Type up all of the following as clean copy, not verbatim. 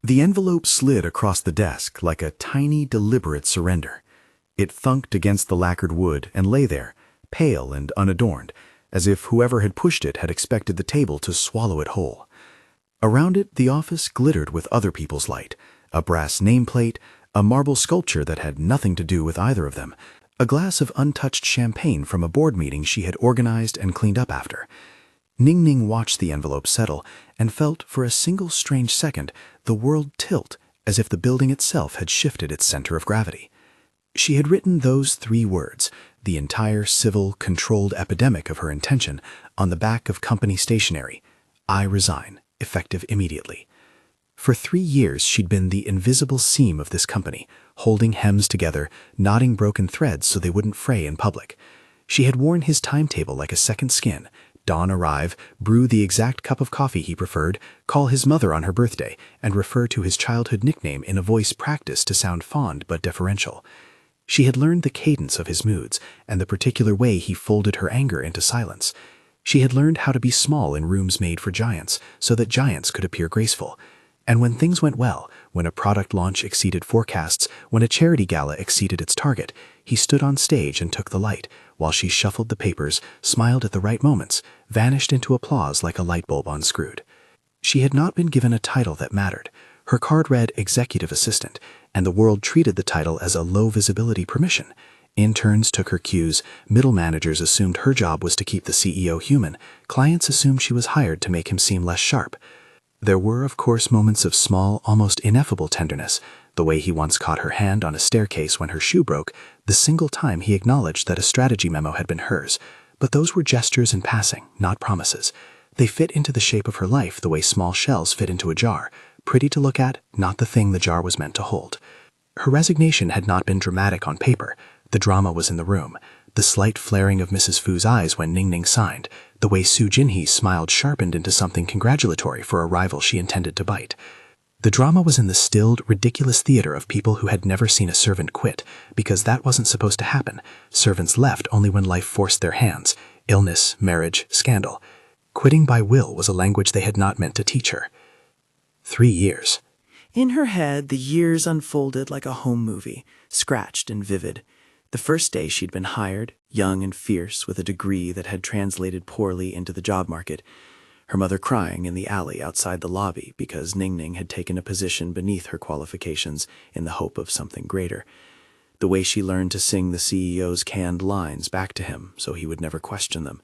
The envelope slid across the desk like a tiny, deliberate surrender. It thunked against the lacquered wood and lay there, pale and unadorned, as if whoever had pushed it had expected the table to swallow it whole. Around it, the office glittered with other people's light, a brass nameplate, a marble sculpture that had nothing to do with either of them, a glass of untouched champagne from a board meeting she had organized and cleaned up after. Ning Ning watched the envelope settle and felt for a single strange second the world tilt as if the building itself had shifted its center of gravity. She had written those 3 words, the entire civil, controlled epidemic of her intention, on the back of company stationery. I resign, effective immediately. For 3 years she'd been the invisible seam of this company, holding hems together, knotting broken threads so they wouldn't fray in public. She had worn his timetable like a second skin. Dawn arrive, brew the exact cup of coffee he preferred, call his mother on her birthday, and refer to his childhood nickname in a voice practiced to sound fond but deferential. She had learned the cadence of his moods and the particular way he folded her anger into silence. She had learned how to be small in rooms made for giants so that giants could appear graceful. And when things went well, when a product launch exceeded forecasts, when a charity gala exceeded its target, he stood on stage and took the light, while she shuffled the papers, smiled at the right moments, vanished into applause like a light bulb unscrewed. She had not been given a title that mattered. Her card read executive assistant, and the world treated the title as a low-visibility permission. Interns took her cues, middle managers assumed her job was to keep the CEO human, clients assumed she was hired to make him seem less sharp. There were, of course, moments of small, almost ineffable tenderness, the way he once caught her hand on a staircase when her shoe broke, the single time he acknowledged that a strategy memo had been hers. But those were gestures in passing, not promises. They fit into the shape of her life the way small shells fit into a jar, pretty to look at, not the thing the jar was meant to hold. Her resignation had not been dramatic on paper. The drama was in the room. The slight flaring of Mrs. Fu's eyes when Ning Ning signed, the way Su Jinhee smiled sharpened into something congratulatory for a rival she intended to bite. The drama was in the stilled, ridiculous theater of people who had never seen a servant quit, because that wasn't supposed to happen. Servants left only when life forced their hands. Illness, marriage, scandal. Quitting by will was a language they had not meant to teach her. 3 years. In her head, the years unfolded like a home movie, scratched and vivid. The first day she'd been hired, young and fierce, with a degree that had translated poorly into the job market. Her mother crying in the alley outside the lobby because Ning Ning had taken a position beneath her qualifications in the hope of something greater. The way she learned to sing the CEO's canned lines back to him so he would never question them.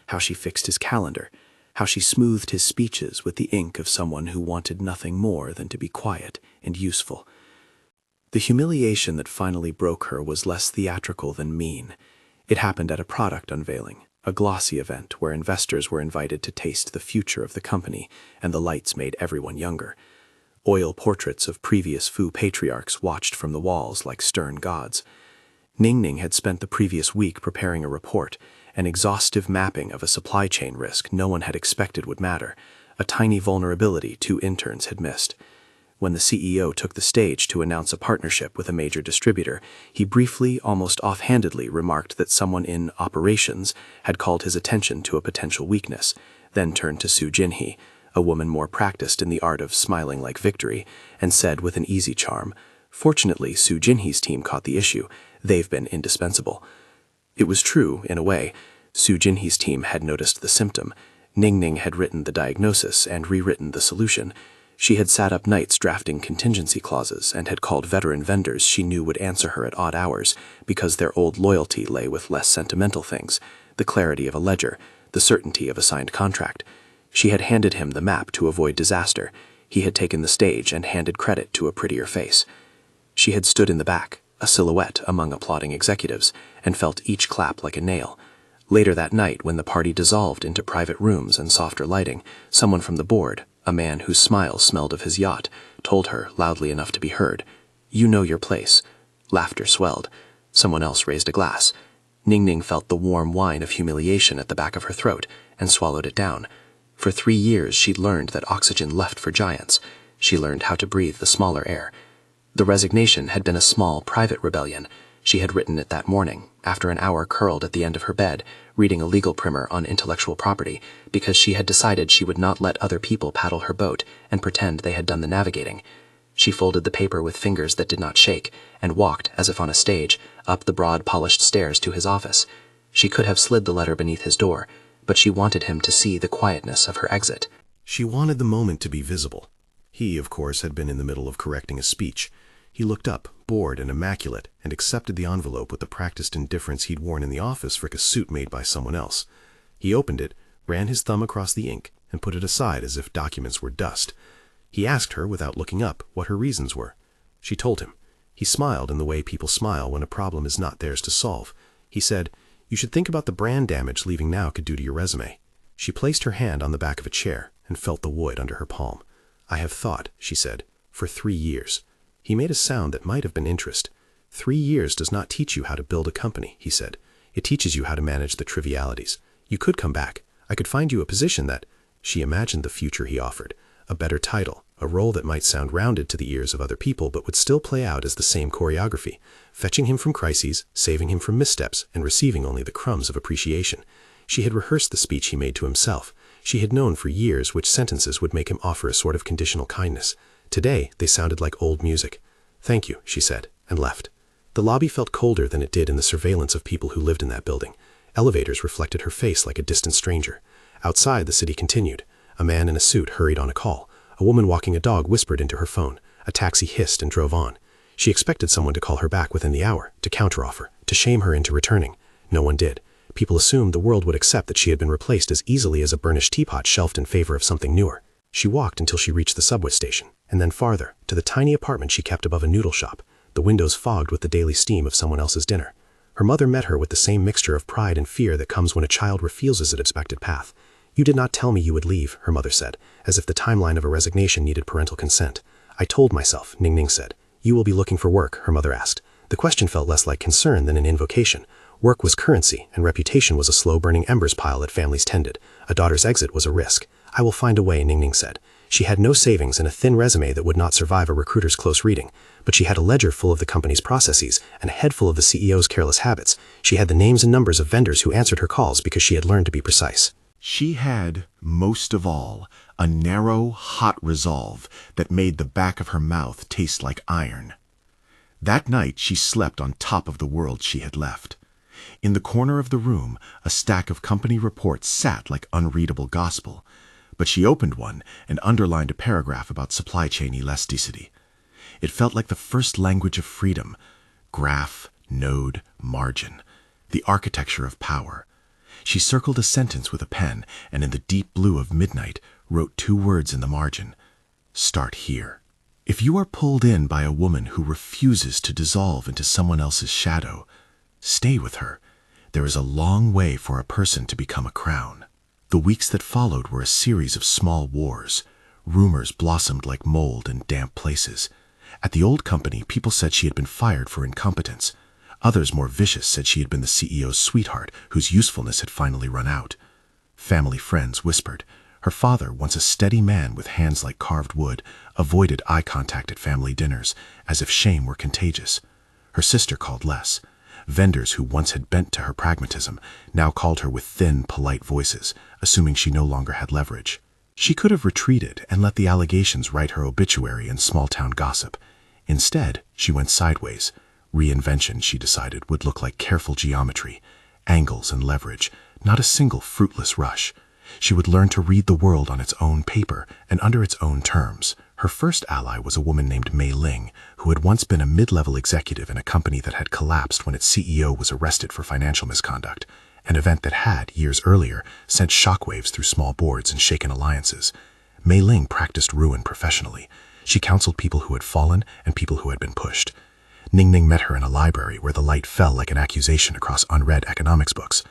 How she fixed his calendar. How she smoothed his speeches with the ink of someone who wanted nothing more than to be quiet and useful. The humiliation that finally broke her was less theatrical than mean. It happened at a product unveiling, a glossy event where investors were invited to taste the future of the company, and the lights made everyone younger. Oil portraits of previous Fu patriarchs watched from the walls like stern gods. Ning Ning had spent the previous week preparing a report, an exhaustive mapping of a supply chain risk no one had expected would matter, a tiny vulnerability 2 interns had missed. When the CEO took the stage to announce a partnership with a major distributor, he briefly, almost offhandedly, remarked that someone in operations had called his attention to a potential weakness, then turned to Su Jinhee, a woman more practiced in the art of smiling like victory, and said with an easy charm, "Fortunately, Su Jinhee's team caught the issue. They've been indispensable." It was true, in a way. Su Jinhee's team had noticed the symptom. Ning Ning had written the diagnosis and rewritten the solution. She had sat up nights drafting contingency clauses and had called veteran vendors she knew would answer her at odd hours because their old loyalty lay with less sentimental things, the clarity of a ledger, the certainty of a signed contract. She had handed him the map to avoid disaster. He had taken the stage and handed credit to a prettier face. She had stood in the back, a silhouette among applauding executives, and felt each clap like a nail. Later that night, when the party dissolved into private rooms and softer lighting, someone from the board, a man whose smile smelled of his yacht, told her, loudly enough to be heard, "You know your place." Laughter swelled. Someone else raised a glass. Ning Ning felt the warm wine of humiliation at the back of her throat and swallowed it down. For 3 years she'd learned that oxygen left for giants. She learned how to breathe the smaller air. The resignation had been a small, private rebellion. She had written it that morning, after an hour curled at the end of her bed, reading a legal primer on intellectual property, because she had decided she would not let other people paddle her boat and pretend they had done the navigating. She folded the paper with fingers that did not shake, and walked, as if on a stage, up the broad, polished stairs to his office. She could have slid the letter beneath his door, but she wanted him to see the quietness of her exit. She wanted the moment to be visible. He, of course, had been in the middle of correcting a speech. He looked up, bored and immaculate, and accepted the envelope with the practiced indifference he'd worn in the office for a suit made by someone else. He opened it, ran his thumb across the ink, and put it aside as if documents were dust. He asked her, without looking up, what her reasons were. She told him. He smiled in the way people smile when a problem is not theirs to solve. He said, "You should think about the brand damage leaving now could do to your resume." She placed her hand on the back of a chair and felt the wood under her palm. "I have thought," she said, "for 3 years." He made a sound that might have been interest. 3 years does not teach you how to build a company, he said. It teaches you how to manage the trivialities. You could come back. I could find you a position that... She imagined the future he offered. A better title, a role that might sound rounded to the ears of other people but would still play out as the same choreography, fetching him from crises, saving him from missteps, and receiving only the crumbs of appreciation. She had rehearsed the speech he made to himself. She had known for years which sentences would make him offer a sort of conditional kindness. Today, they sounded like old music. "Thank you," she said, and left. The lobby felt colder than it did in the surveillance of people who lived in that building. Elevators reflected her face like a distant stranger. Outside, the city continued. A man in a suit hurried on a call. A woman walking a dog whispered into her phone. A taxi hissed and drove on. She expected someone to call her back within the hour, to counteroffer, to shame her into returning. No one did. People assumed the world would accept that she had been replaced as easily as a burnished teapot shelved in favor of something newer. She walked until she reached the subway station, and then farther, to the tiny apartment she kept above a noodle shop, the windows fogged with the daily steam of someone else's dinner. Her mother met her with the same mixture of pride and fear that comes when a child refuses an expected path. "You did not tell me you would leave," her mother said, as if the timeline of a resignation needed parental consent. "I told myself," Ning Ning said. "You will be looking for work," her mother asked. The question felt less like concern than an invocation. Work was currency, and reputation was a slow-burning embers pile that families tended. A daughter's exit was a risk. "I will find a way," Ning Ning said. She had no savings and a thin resume that would not survive a recruiter's close reading, but she had a ledger full of the company's processes and a head full of the CEO's careless habits. She had the names and numbers of vendors who answered her calls because she had learned to be precise. She had, most of all, a narrow, hot resolve that made the back of her mouth taste like iron. That night she slept on top of the world she had left. In the corner of the room, a stack of company reports sat like unreadable gospel, but she opened one and underlined a paragraph about supply chain elasticity. It felt like the first language of freedom: graph, node, margin, the architecture of power. She circled a sentence with a pen and in the deep blue of midnight wrote 2 words in the margin: "Start here." If you are pulled in by a woman who refuses to dissolve into someone else's shadow, stay with her. There is a long way for a person to become a crown. The weeks that followed were a series of small wars. Rumors blossomed like mold in damp places. At the old company, people said she had been fired for incompetence. Others, more vicious, said she had been the CEO's sweetheart, whose usefulness had finally run out. Family friends whispered. Her father, once a steady man with hands like carved wood, avoided eye contact at family dinners, as if shame were contagious. Her sister called less. Vendors who once had bent to her pragmatism now called her with thin, polite voices, assuming she no longer had leverage. She could have retreated and let the allegations write her obituary in small-town gossip. Instead, she went sideways. Reinvention, she decided, would look like careful geometry, angles and leverage, not a single fruitless rush. She would learn to read the world on its own paper and under its own terms. Her first ally was a woman named Mei Ling, who had once been a mid-level executive in a company that had collapsed when its CEO was arrested for financial misconduct, an event that had, years earlier, sent shockwaves through small boards and shaken alliances. Mei Ling practiced ruin professionally. She counseled people who had fallen and people who had been pushed. Ning Ning met her in a library where the light fell like an accusation across unread economics books.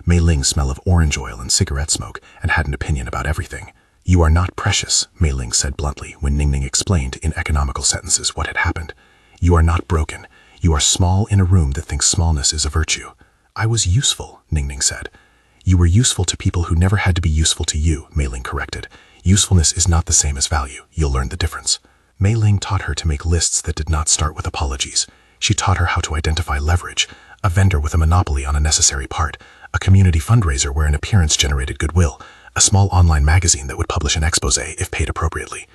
Mei Ling smelled of orange oil and cigarette smoke and had an opinion about everything. "You are not precious," Mei Ling said bluntly when Ning Ning explained in economical sentences what had happened. "You are not broken. You are small in a room that thinks smallness is a virtue." "I was useful," Ning Ning said. "You were useful to people who never had to be useful to you," Mei Ling corrected. "Usefulness is not the same as value. You'll learn the difference." Mei Ling taught her to make lists that did not start with apologies. She taught her how to identify leverage, a vendor with a monopoly on a necessary part, a community fundraiser where an appearance generated goodwill, a small online magazine that would publish an exposé if paid appropriately.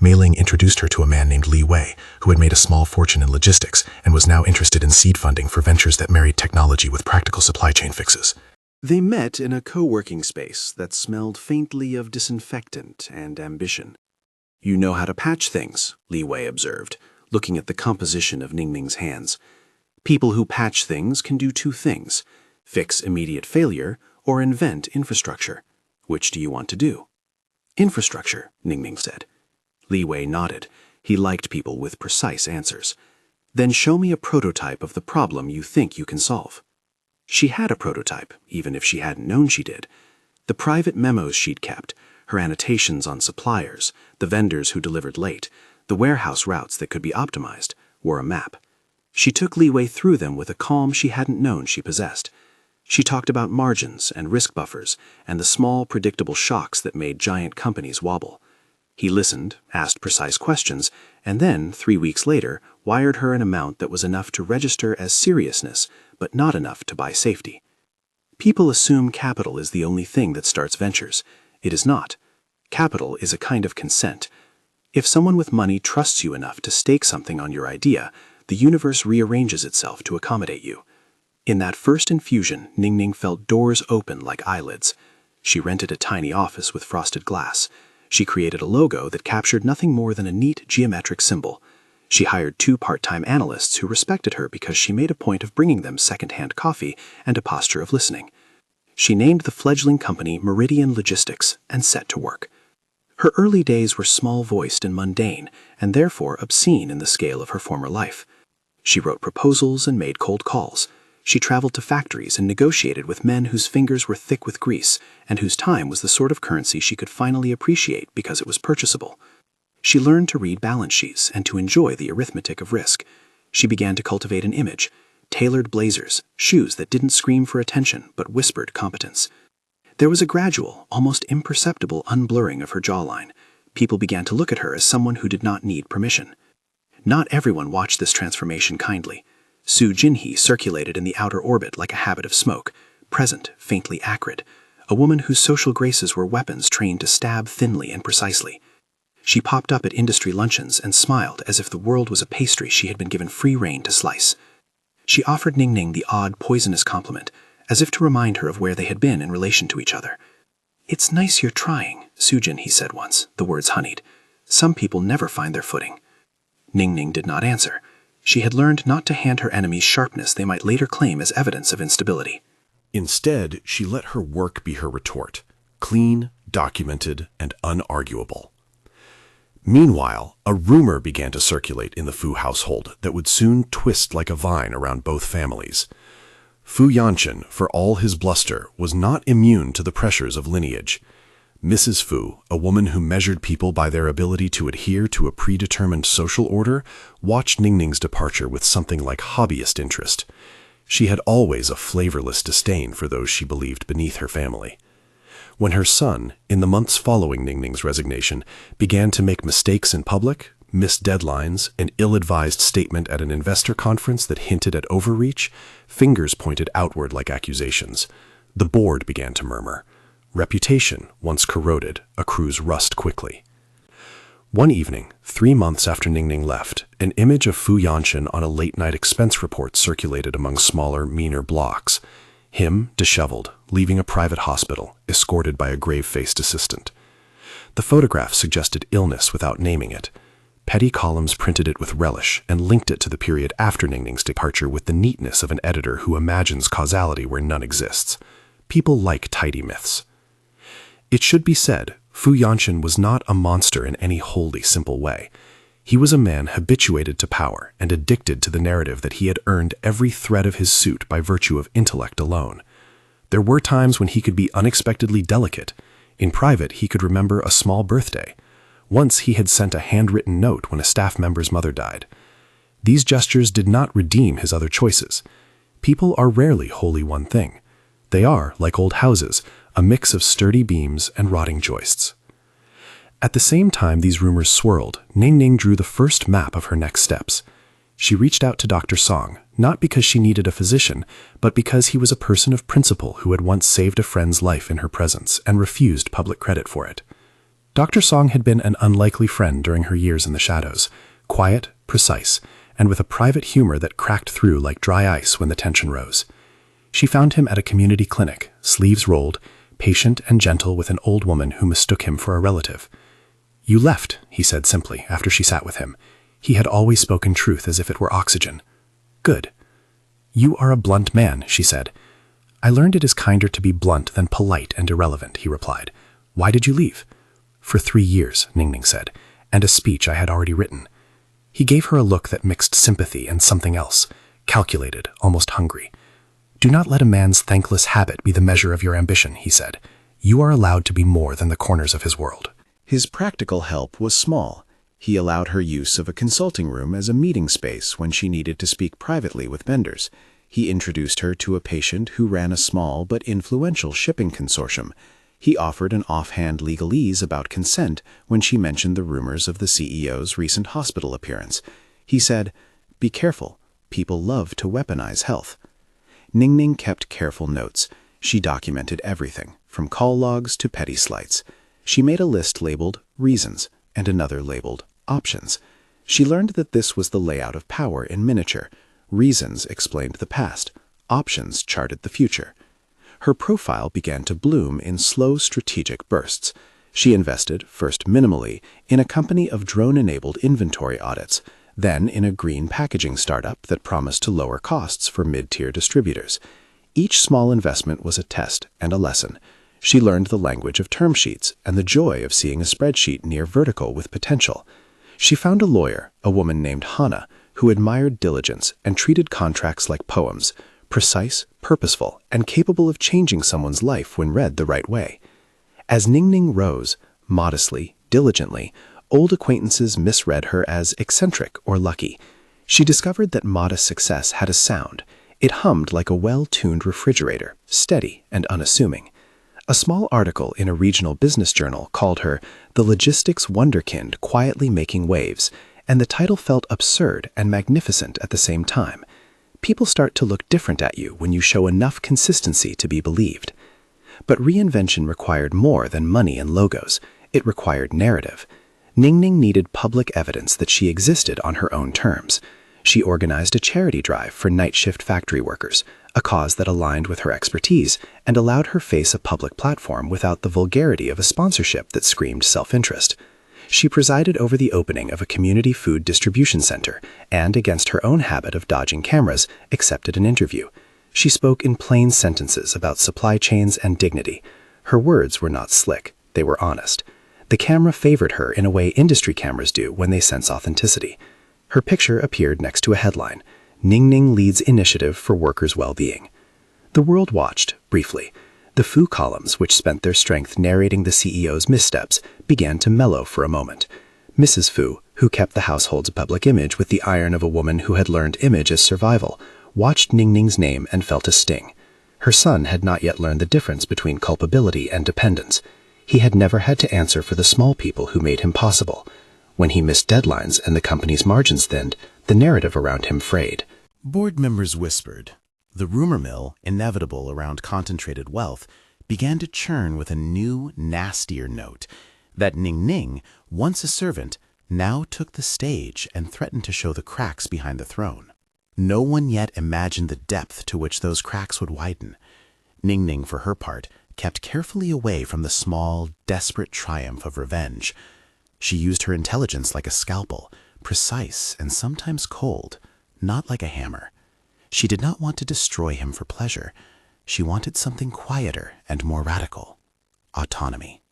Mei Ling introduced her to a man named Li Wei, who had made a small fortune in logistics and was now interested in seed funding for ventures that married technology with practical supply chain fixes. They met in a co-working space that smelled faintly of disinfectant and ambition. "You know how to patch things," Li Wei observed, looking at the composition of Ning Ning's hands. "People who patch things can do two things: fix immediate failure or invent infrastructure. Which do you want to do?" "Infrastructure," Ning Ning said. Li Wei nodded. He liked people with precise answers. "Then show me a prototype of the problem you think you can solve." She had a prototype, even if she hadn't known she did. The private memos she'd kept, her annotations on suppliers, the vendors who delivered late, the warehouse routes that could be optimized, were a map. She took Li Wei through them with a calm she hadn't known she possessed. She talked about margins and risk buffers and the small, predictable shocks that made giant companies wobble. He listened, asked precise questions, and then, 3 weeks later, wired her an amount that was enough to register as seriousness, but not enough to buy safety. People assume capital is the only thing that starts ventures. It is not. Capital is a kind of consent. If someone with money trusts you enough to stake something on your idea, the universe rearranges itself to accommodate you. In that first infusion, Ning Ning felt doors open like eyelids. She rented a tiny office with frosted glass. She created a logo that captured nothing more than a neat geometric symbol. She hired 2 part-time analysts who respected her because she made a point of bringing them second-hand coffee and a posture of listening. She named the fledgling company Meridian Logistics and set to work. Her early days were small-voiced and mundane, and therefore obscene in the scale of her former life. She wrote proposals and made cold calls. She traveled to factories and negotiated with men whose fingers were thick with grease and whose time was the sort of currency she could finally appreciate because it was purchasable. She learned to read balance sheets and to enjoy the arithmetic of risk. She began to cultivate an image: tailored blazers, shoes that didn't scream for attention but whispered competence. There was a gradual, almost imperceptible unblurring of her jawline. People began to look at her as someone who did not need permission. Not everyone watched this transformation kindly. Su Jinhee circulated in the outer orbit like a habit of smoke, present, faintly acrid, a woman whose social graces were weapons trained to stab thinly and precisely. She popped up at industry luncheons and smiled as if the world was a pastry she had been given free rein to slice. She offered Ning Ning the odd, poisonous compliment, as if to remind her of where they had been in relation to each other. "It's nice you're trying," Su Jinhee said once, the words honeyed. "Some people never find their footing." Ning Ning did not answer. She had learned not to hand her enemies sharpness they might later claim as evidence of instability. Instead, she let her work be her retort, clean, documented, and unarguable. Meanwhile, a rumor began to circulate in the Fu household that would soon twist like a vine around both families. Fu Yanchen, for all his bluster, was not immune to the pressures of lineage. Mrs. Fu, a woman who measured people by their ability to adhere to a predetermined social order, watched Ning Ning's departure with something like hobbyist interest. She had always a flavorless disdain for those she believed beneath her family. When her son, in the months following Ning Ning's resignation, began to make mistakes in public, missed deadlines, an ill-advised statement at an investor conference that hinted at overreach, fingers pointed outward like accusations. The board began to murmur. Reputation, once corroded, accrues rust quickly. One evening, 3 months after Ning Ning left, an image of Fu Yanchen on a late-night expense report circulated among smaller, meaner blocks. Him, disheveled, leaving a private hospital, escorted by a grave-faced assistant. The photograph suggested illness without naming it. Petty columns printed it with relish and linked it to the period after Ning Ning's departure with the neatness of an editor who imagines causality where none exists. People like tidy myths. It should be said, Fu Yanchen was not a monster in any wholly simple way. He was a man habituated to power and addicted to the narrative that he had earned every thread of his suit by virtue of intellect alone. There were times when he could be unexpectedly delicate. In private, he could remember a small birthday. Once he had sent a handwritten note when a staff member's mother died. These gestures did not redeem his other choices. People are rarely wholly one thing. They are, like old houses, a mix of sturdy beams and rotting joists. At the same time these rumors swirled, Ning Ning drew the first map of her next steps. She reached out to Dr. Song, not because she needed a physician, but because he was a person of principle who had once saved a friend's life in her presence and refused public credit for it. Dr. Song had been an unlikely friend during her years in the shadows, quiet, precise, and with a private humor that cracked through like dry ice when the tension rose. She found him at a community clinic, sleeves rolled, patient and gentle with an old woman who mistook him for a relative. "You left," he said simply, after she sat with him. He had always spoken truth as if it were oxygen. "Good." "You are a blunt man," she said. "I learned it is kinder to be blunt than polite and irrelevant," he replied. "Why did you leave?" "For 3 years," Ning Ning said, "and a speech I had already written." He gave her a look that mixed sympathy and something else, calculated, almost hungry. "Do not let a man's thankless habit be the measure of your ambition," he said. "You are allowed to be more than the corners of his world." His practical help was small. He allowed her use of a consulting room as a meeting space when she needed to speak privately with vendors. He introduced her to a patient who ran a small but influential shipping consortium. He offered an offhand legalese about consent when she mentioned the rumors of the CEO's recent hospital appearance. He said, "Be careful. People love to weaponize health." Ning Ning kept careful notes. She documented everything, from call logs to petty slights. She made a list labeled reasons and another labeled options. She learned that this was the layout of power in miniature. Reasons explained the past. Options charted the future. Her profile began to bloom in slow strategic bursts. She invested, first minimally, in a company of drone-enabled inventory audits, then in a green packaging startup that promised to lower costs for mid-tier distributors. Each small investment was a test and a lesson. She learned the language of term sheets and the joy of seeing a spreadsheet near vertical with potential. She found a lawyer, a woman named Hannah, who admired diligence and treated contracts like poems, precise, purposeful, and capable of changing someone's life when read the right way. As Ning Ning rose, modestly, diligently, old acquaintances misread her as eccentric or lucky. She discovered that modest success had a sound. It hummed like a well-tuned refrigerator, steady and unassuming. A small article in a regional business journal called her the logistics wonderkind quietly making waves, and the title felt absurd and magnificent at the same time. People start to look different at you when you show enough consistency to be believed. But reinvention required more than money and logos. It required narrative. Ning Ning needed public evidence that she existed on her own terms. She organized a charity drive for night shift factory workers, a cause that aligned with her expertise and allowed her face a public platform without the vulgarity of a sponsorship that screamed self-interest. She presided over the opening of a community food distribution center and, against her own habit of dodging cameras, accepted an interview. She spoke in plain sentences about supply chains and dignity. Her words were not slick, they were honest. The camera favored her in a way industry cameras do when they sense authenticity. Her picture appeared next to a headline, "Ning Ning leads initiative for workers' well-being." The world watched, briefly. The Fu columns, which spent their strength narrating the CEO's missteps, began to mellow for a moment. Mrs. Fu, who kept the household's public image with the iron of a woman who had learned image as survival, watched Ning Ning's name and felt a sting. Her son had not yet learned the difference between culpability and dependence. He had never had to answer for the small people who made him possible. When he missed deadlines and the company's margins thinned, the narrative around him frayed. Board members whispered. The rumor mill, inevitable around concentrated wealth, began to churn with a new, nastier note. That Ning Ning, once a servant, now took the stage and threatened to show the cracks behind the throne. No one yet imagined the depth to which those cracks would widen. Ning Ning, for her part, kept carefully away from the small, desperate triumph of revenge. She used her intelligence like a scalpel, precise and sometimes cold, not like a hammer. She did not want to destroy him for pleasure. She wanted something quieter and more radical. Autonomy.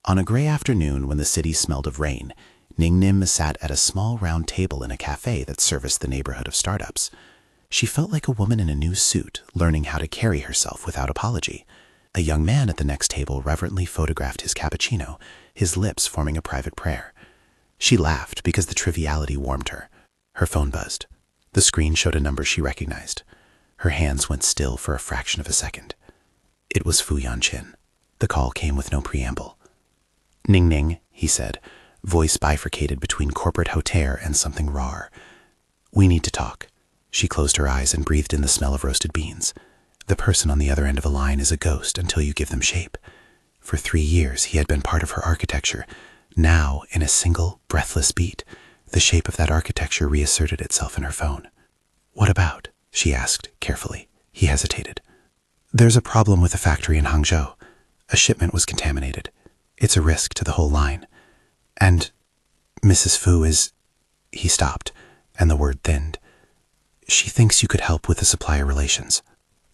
On a gray afternoon when the city smelled of rain, Ning Ning sat at a small round table in a cafe that serviced the neighborhood of startups. She felt like a woman in a new suit, learning how to carry herself without apology. A young man at the next table reverently photographed his cappuccino, his lips forming a private prayer. She laughed because the triviality warmed her. Her phone buzzed. The screen showed a number she recognized. Her hands went still for a fraction of a second. It was Fu Yanchin. The call came with no preamble. "Ning Ning," he said, voice bifurcated between corporate hauteur and something raw. "We need to talk." She closed her eyes and breathed in the smell of roasted beans. The person on the other end of a line is a ghost until you give them shape. For 3 years he had been part of her architecture. Now, in a single, breathless beat, the shape of that architecture reasserted itself in her phone. "What about?" she asked, carefully. He hesitated. "There's a problem with the factory in Hangzhou. A shipment was contaminated. It's a risk to the whole line. And Mrs. Fu is—" He stopped, and the word thinned. "She thinks you could help with the supplier relations."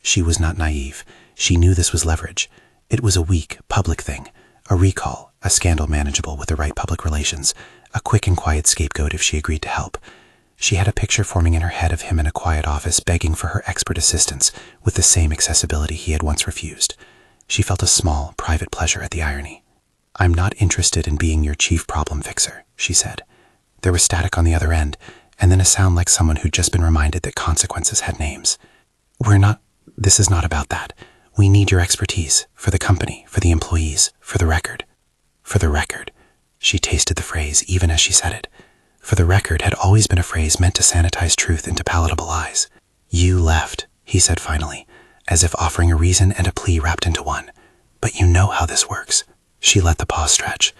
She was not naive. She knew this was leverage. It was a weak, public thing, a recall, a scandal manageable with the right public relations, a quick and quiet scapegoat if she agreed to help. She had a picture forming in her head of him in a quiet office begging for her expert assistance with the same accessibility he had once refused. She felt a small, private pleasure at the irony. "I'm not interested in being your chief problem fixer," she said. There was static on the other end, and then a sound like someone who'd just been reminded that consequences had names. This is not about that. We need your expertise, for the company, for the employees, for the record." For the record. She tasted the phrase even as she said it. For the record had always been a phrase meant to sanitize truth into palatable lies. "You left," he said finally, as if offering a reason and a plea wrapped into one. "But you know how this works." She let the pause stretch.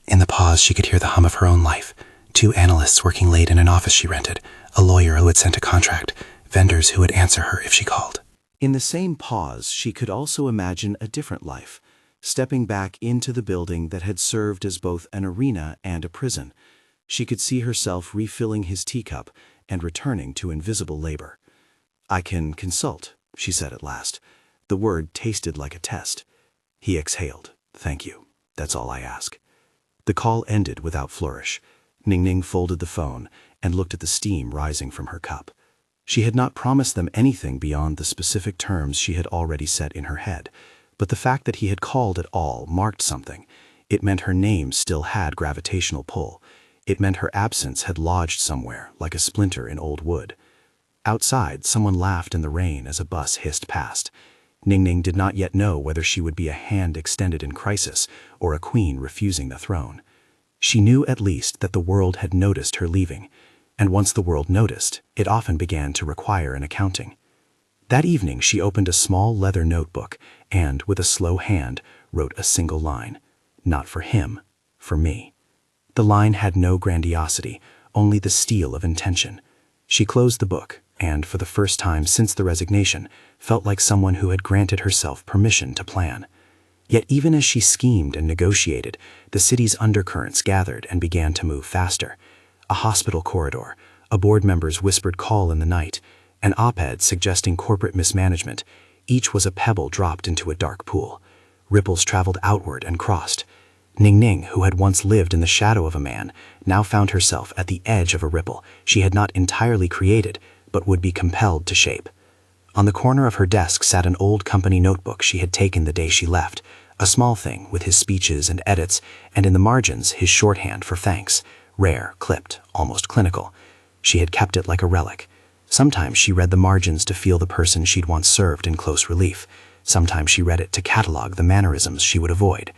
In the pause, she could hear the hum of her own life. 2 analysts working late in an office she rented, a lawyer who had sent a contract, vendors who would answer her if she called. In the same pause, she could also imagine a different life, stepping back into the building that had served as both an arena and a prison. She could see herself refilling his teacup and returning to invisible labor. "I can consult," she said at last. The word tasted like a test. He exhaled. "Thank you. That's all I ask." The call ended without flourish. Ning Ning folded the phone and looked at the steam rising from her cup. She had not promised them anything beyond the specific terms she had already set in her head, but the fact that he had called at all marked something. It meant her name still had gravitational pull. It meant her absence had lodged somewhere, like a splinter in old wood. Outside, someone laughed in the rain as a bus hissed past. Ning Ning did not yet know whether she would be a hand extended in crisis or a queen refusing the throne. She knew at least that the world had noticed her leaving, and once the world noticed, it often began to require an accounting. That evening she opened a small leather notebook and, with a slow hand, wrote a single line. "Not for him, for me." The line had no grandiosity, only the steel of intention. She closed the book and, for the first time since the resignation, felt like someone who had granted herself permission to plan. Yet even as she schemed and negotiated, the city's undercurrents gathered and began to move faster. A hospital corridor, a board member's whispered call in the night, an op-ed suggesting corporate mismanagement, each was a pebble dropped into a dark pool. Ripples traveled outward and crossed. Ning Ning, who had once lived in the shadow of a man, now found herself at the edge of a ripple she had not entirely created, but would be compelled to shape. On the corner of her desk sat an old company notebook she had taken the day she left, a small thing with his speeches and edits, and in the margins his shorthand for thanks, rare, clipped, almost clinical. She had kept it like a relic. Sometimes she read the margins to feel the person she'd once served in close relief. Sometimes she read it to catalog the mannerisms she would avoid.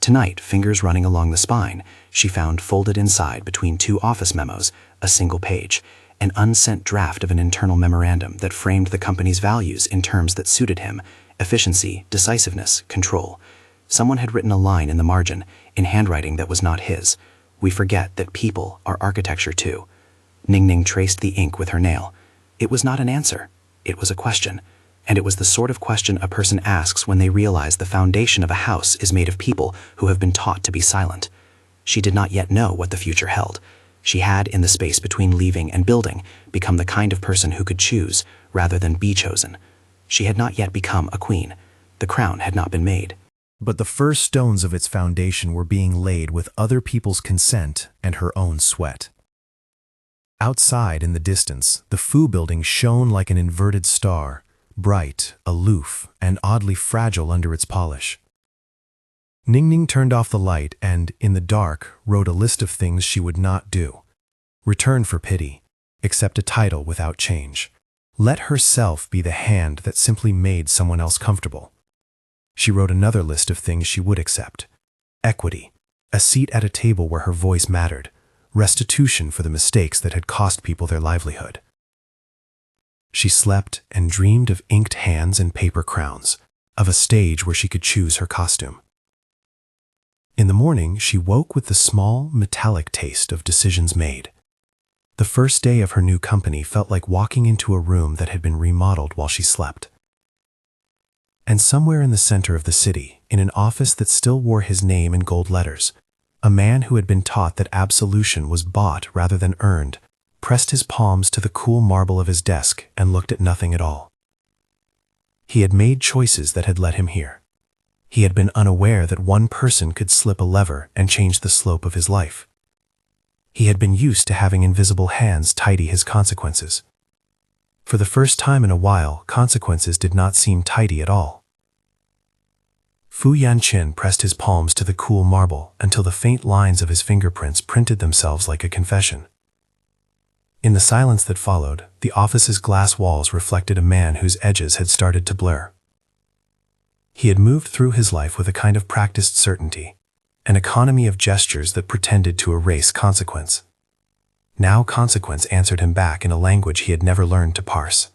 Tonight, fingers running along the spine, she found folded inside between 2 office memos, a single page, an unsent draft of an internal memorandum that framed the company's values in terms that suited him: efficiency, decisiveness, control. Someone had written a line in the margin, in handwriting that was not his. "We forget that people are architecture too." Ning Ning traced the ink with her nail. It was not an answer. It was a question. And it was the sort of question a person asks when they realize the foundation of a house is made of people who have been taught to be silent. She did not yet know what the future held. She had, in the space between leaving and building, become the kind of person who could choose rather than be chosen. She had not yet become a queen. The crown had not been made. But the first stones of its foundation were being laid with other people's consent and her own sweat. Outside, in the distance, the Fu building shone like an inverted star, bright, aloof, and oddly fragile under its polish. Ning Ning turned off the light and, in the dark, wrote a list of things she would not do. Return for pity, accept a title without change. Let herself be the hand that simply made someone else comfortable. She wrote another list of things she would accept: equity, a seat at a table where her voice mattered, restitution for the mistakes that had cost people their livelihood. She slept and dreamed of inked hands and paper crowns, of a stage where she could choose her costume. In the morning, she woke with the small, metallic taste of decisions made. The first day of her new company felt like walking into a room that had been remodeled while she slept. And somewhere in the center of the city, in an office that still wore his name in gold letters, a man who had been taught that absolution was bought rather than earned, pressed his palms to the cool marble of his desk and looked at nothing at all. He had made choices that had led him here. He had been unaware that one person could slip a lever and change the slope of his life. He had been used to having invisible hands tidy his consequences. For the first time in a while, consequences did not seem tidy at all. Fu Yanqin pressed his palms to the cool marble until the faint lines of his fingerprints printed themselves like a confession. In the silence that followed, the office's glass walls reflected a man whose edges had started to blur. He had moved through his life with a kind of practiced certainty, an economy of gestures that pretended to erase consequence. Now consequence answered him back in a language he had never learned to parse.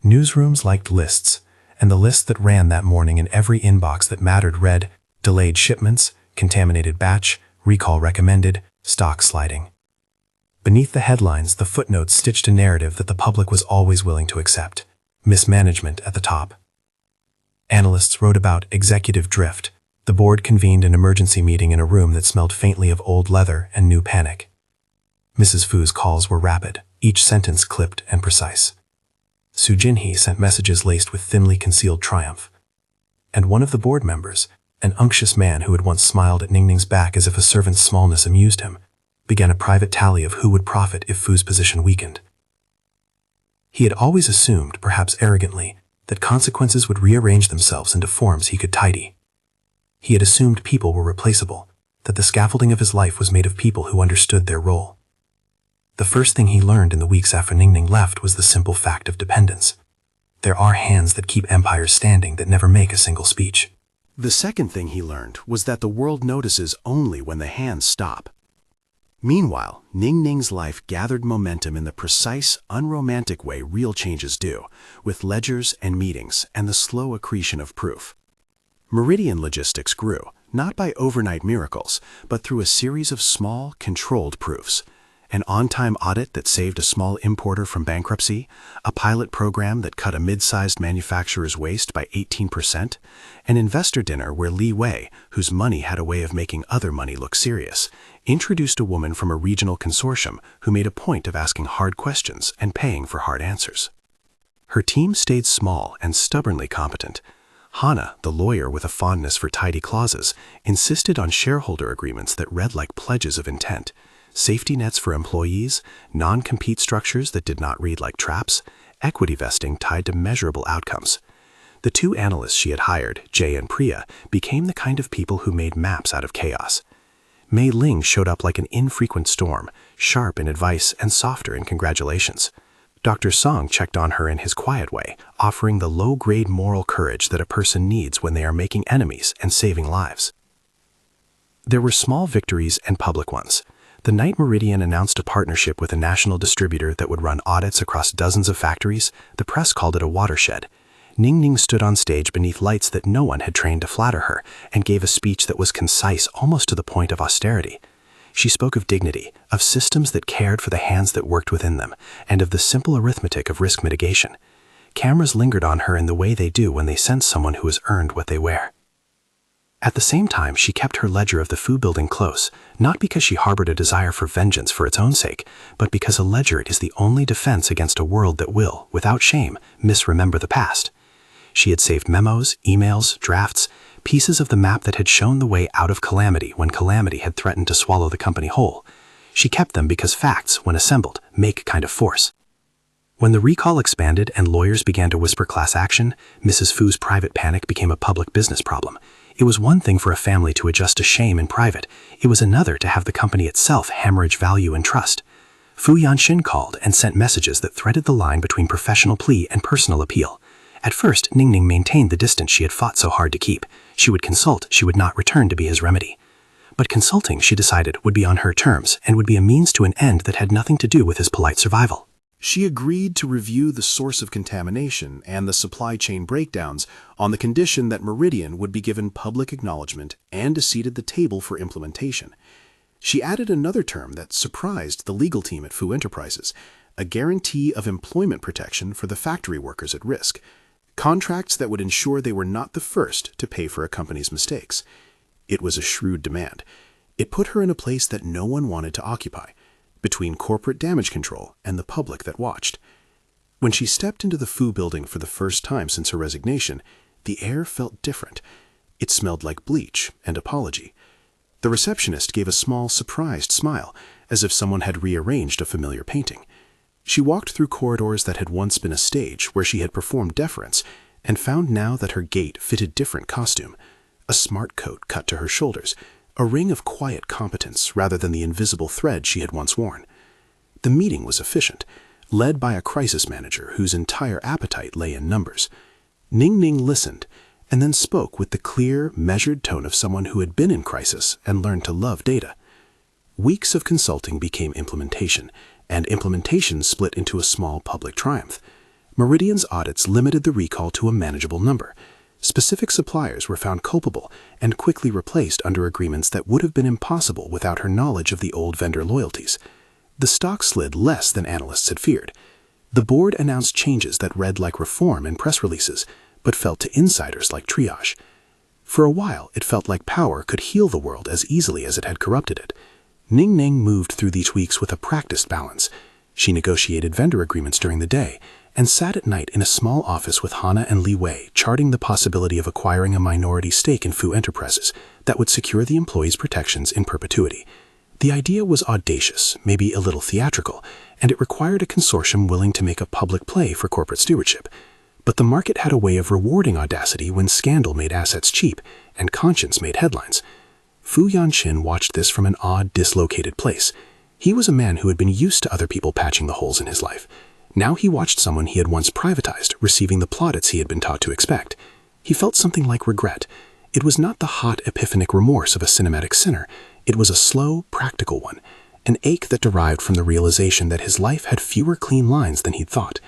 Newsrooms liked lists, and the list that ran that morning in every inbox that mattered read, delayed shipments, contaminated batch, recall recommended, stock sliding. Beneath the headlines, the footnotes stitched a narrative that the public was always willing to accept, mismanagement at the top. Analysts wrote about executive drift. The board convened an emergency meeting in a room that smelled faintly of old leather and new panic. Mrs. Fu's calls were rapid, each sentence clipped and precise. Su Jinhee sent messages laced with thinly concealed triumph. And one of the board members, an unctuous man who had once smiled at Ning Ning's back as if a servant's smallness amused him, began a private tally of who would profit if Fu's position weakened. He had always assumed, perhaps arrogantly, that consequences would rearrange themselves into forms he could tidy. He had assumed people were replaceable, that the scaffolding of his life was made of people who understood their role. The first thing he learned in the weeks after Ning Ning left was the simple fact of dependence. There are hands that keep empires standing that never make a single speech. The second thing he learned was that the world notices only when the hands stop. Meanwhile, Ning Ning's life gathered momentum in the precise, unromantic way real changes do, with ledgers and meetings and the slow accretion of proof. Meridian logistics grew, not by overnight miracles, but through a series of small, controlled proofs. An on-time audit that saved a small importer from bankruptcy, a pilot program that cut a mid-sized manufacturer's waste by 18%, an investor dinner where Li Wei, whose money had a way of making other money look serious, introduced a woman from a regional consortium who made a point of asking hard questions and paying for hard answers. Her team stayed small and stubbornly competent. Hana, the lawyer with a fondness for tidy clauses, insisted on shareholder agreements that read like pledges of intent, safety nets for employees, non-compete structures that did not read like traps, equity vesting tied to measurable outcomes. The two analysts she had hired, Jay and Priya, became the kind of people who made maps out of chaos. Mei Ling showed up like an infrequent storm, sharp in advice and softer in congratulations. Dr. Song checked on her in his quiet way, offering the low-grade moral courage that a person needs when they are making enemies and saving lives. There were small victories and public ones. The night Meridian announced a partnership with a national distributor that would run audits across dozens of factories, the press called it a watershed. Ning Ning stood on stage beneath lights that no one had trained to flatter her and gave a speech that was concise almost to the point of austerity. She spoke of dignity, of systems that cared for the hands that worked within them, and of the simple arithmetic of risk mitigation. Cameras lingered on her in the way they do when they sense someone who has earned what they wear. At the same time, she kept her ledger of the Fu building close, not because she harbored a desire for vengeance for its own sake, but because a ledger is the only defense against a world that will, without shame, misremember the past. She had saved memos, emails, drafts, pieces of the map that had shown the way out of calamity when calamity had threatened to swallow the company whole. She kept them because facts, when assembled, make kind of force. When the recall expanded and lawyers began to whisper class action, Mrs. Fu's private panic became a public business problem. It was one thing for a family to adjust to shame in private. It was another to have the company itself hemorrhage value and trust. Fu Yanqin called and sent messages that threaded the line between professional plea and personal appeal. At first, Ning Ning maintained the distance she had fought so hard to keep. She would consult, she would not return to be his remedy. But consulting, she decided, would be on her terms and would be a means to an end that had nothing to do with his polite survival. She agreed to review the source of contamination and the supply chain breakdowns on the condition that Meridian would be given public acknowledgement and a seat at the table for implementation. She added another term that surprised the legal team at Fu Enterprises, a guarantee of employment protection for the factory workers at risk, contracts that would ensure they were not the first to pay for a company's mistakes. It was a shrewd demand. It put her in a place that no one wanted to occupy, between corporate damage control and the public that watched. When she stepped into the Fu building for the first time since her resignation, the air felt different. It smelled like bleach and apology. The receptionist gave a small, surprised smile, as if someone had rearranged a familiar painting. She walked through corridors that had once been a stage where she had performed deference, and found now that her gait fitted different costume. A smart coat cut to her shoulders, a ring of quiet competence rather than the invisible thread she had once worn. The meeting was efficient, led by a crisis manager whose entire appetite lay in numbers. Ning Ning listened, and then spoke with the clear, measured tone of someone who had been in crisis and learned to love data. Weeks of consulting became implementation, and implementation split into a small public triumph. Meridian's audits limited the recall to a manageable number. Specific suppliers were found culpable and quickly replaced under agreements that would have been impossible without her knowledge of the old vendor loyalties. The stock slid less than analysts had feared. The board announced changes that read like reform in press releases, but felt to insiders like triage. For a while, it felt like power could heal the world as easily as it had corrupted it. Ning Ning moved through these weeks with a practiced balance. She negotiated vendor agreements during the day, and sat at night in a small office with Hana and Li Wei, charting the possibility of acquiring a minority stake in Fu Enterprises that would secure the employees' protections in perpetuity. The idea was audacious, maybe a little theatrical, and it required a consortium willing to make a public play for corporate stewardship. But the market had a way of rewarding audacity when scandal made assets cheap and conscience made headlines. Fu Yanqin watched this from an odd, dislocated place. He was a man who had been used to other people patching the holes in his life. Now he watched someone he had once privatized receiving the plaudits he had been taught to expect. He felt something like regret. It was not the hot, epiphanic remorse of a cinematic sinner. It was a slow, practical one, an ache that derived from the realization that his life had fewer clean lines than he'd thought.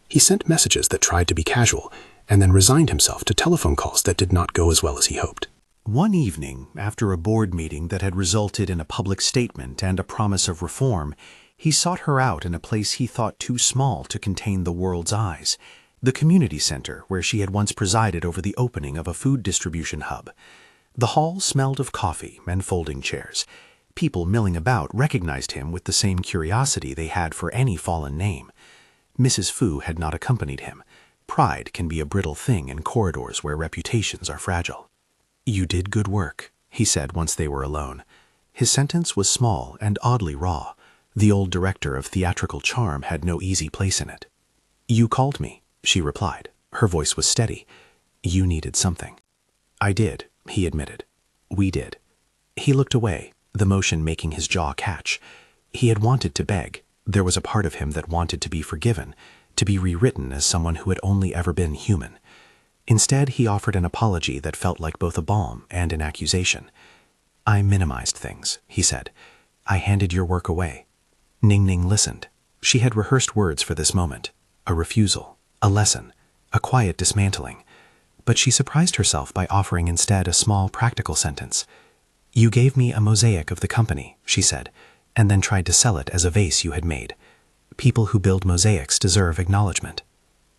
He sent messages that tried to be casual, and then resigned himself to telephone calls that did not go as well as he hoped. One evening, after a board meeting that had resulted in a public statement and a promise of reform, he sought her out in a place he thought too small to contain the world's eyes, the community center where she had once presided over the opening of a food distribution hub. The hall smelled of coffee and folding chairs. People milling about recognized him with the same curiosity they had for any fallen name. Mrs. Fu had not accompanied him. Pride can be a brittle thing in corridors where reputations are fragile. "You did good work," he said once they were alone. His sentence was small and oddly raw. The old director of theatrical charm had no easy place in it. "You called me," she replied. Her voice was steady. "You needed something." "I did," he admitted. "We did." He looked away, the motion making his jaw catch. He had wanted to beg. There was a part of him that wanted to be forgiven, to be rewritten as someone who had only ever been human. Instead, he offered an apology that felt like both a balm and an accusation. "I minimized things," he said. "I handed your work away." Ning Ning listened. She had rehearsed words for this moment, a refusal, a lesson, a quiet dismantling. But she surprised herself by offering instead a small practical sentence. "You gave me a mosaic of the company," she said, and then tried to sell it as a vase you had made. "People who build mosaics deserve acknowledgement."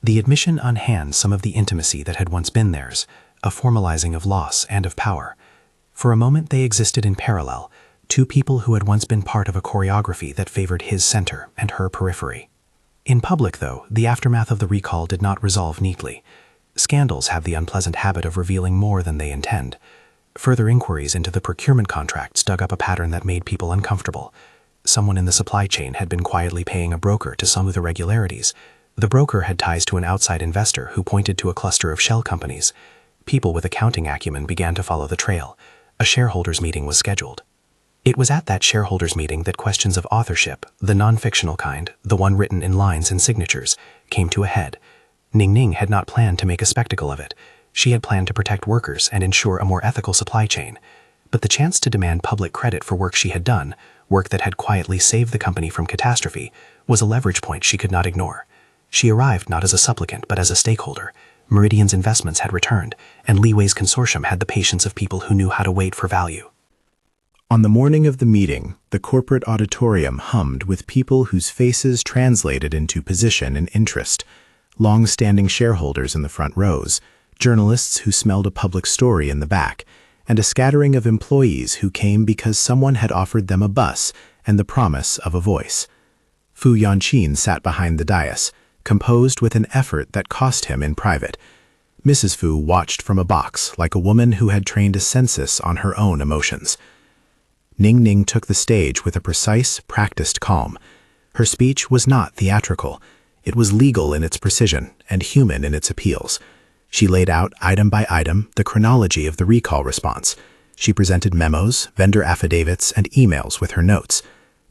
The admission unhands some of the intimacy that had once been theirs, a formalizing of loss and of power. For a moment they existed in parallel, two people who had once been part of a choreography that favored his center and her periphery. In public, though, the aftermath of the recall did not resolve neatly. Scandals have the unpleasant habit of revealing more than they intend. Further inquiries into the procurement contracts dug up a pattern that made people uncomfortable. Someone in the supply chain had been quietly paying a broker to smooth irregularities. The broker had ties to an outside investor who pointed to a cluster of shell companies. People with accounting acumen began to follow the trail. A shareholders' meeting was scheduled. It was at that shareholders' meeting that questions of authorship, the non-fictional kind, the one written in lines and signatures, came to a head. Ning Ning had not planned to make a spectacle of it. She had planned to protect workers and ensure a more ethical supply chain. But the chance to demand public credit for work she had done, work that had quietly saved the company from catastrophe, was a leverage point she could not ignore. She arrived not as a supplicant but as a stakeholder. Meridian's investments had returned, and Leeway's consortium had the patience of people who knew how to wait for value. On the morning of the meeting, the corporate auditorium hummed with people whose faces translated into position and interest. Long-standing shareholders in the front rows, journalists who smelled a public story in the back, and a scattering of employees who came because someone had offered them a bus and the promise of a voice. Fu Yanqin sat behind the dais, composed with an effort that cost him in private. Mrs. Fu watched from a box like a woman who had trained a census on her own emotions. Ning Ning took the stage with a precise, practiced calm. Her speech was not theatrical. It was legal in its precision and human in its appeals. She laid out, item by item, the chronology of the recall response. She presented memos, vendor affidavits, and emails with her notes.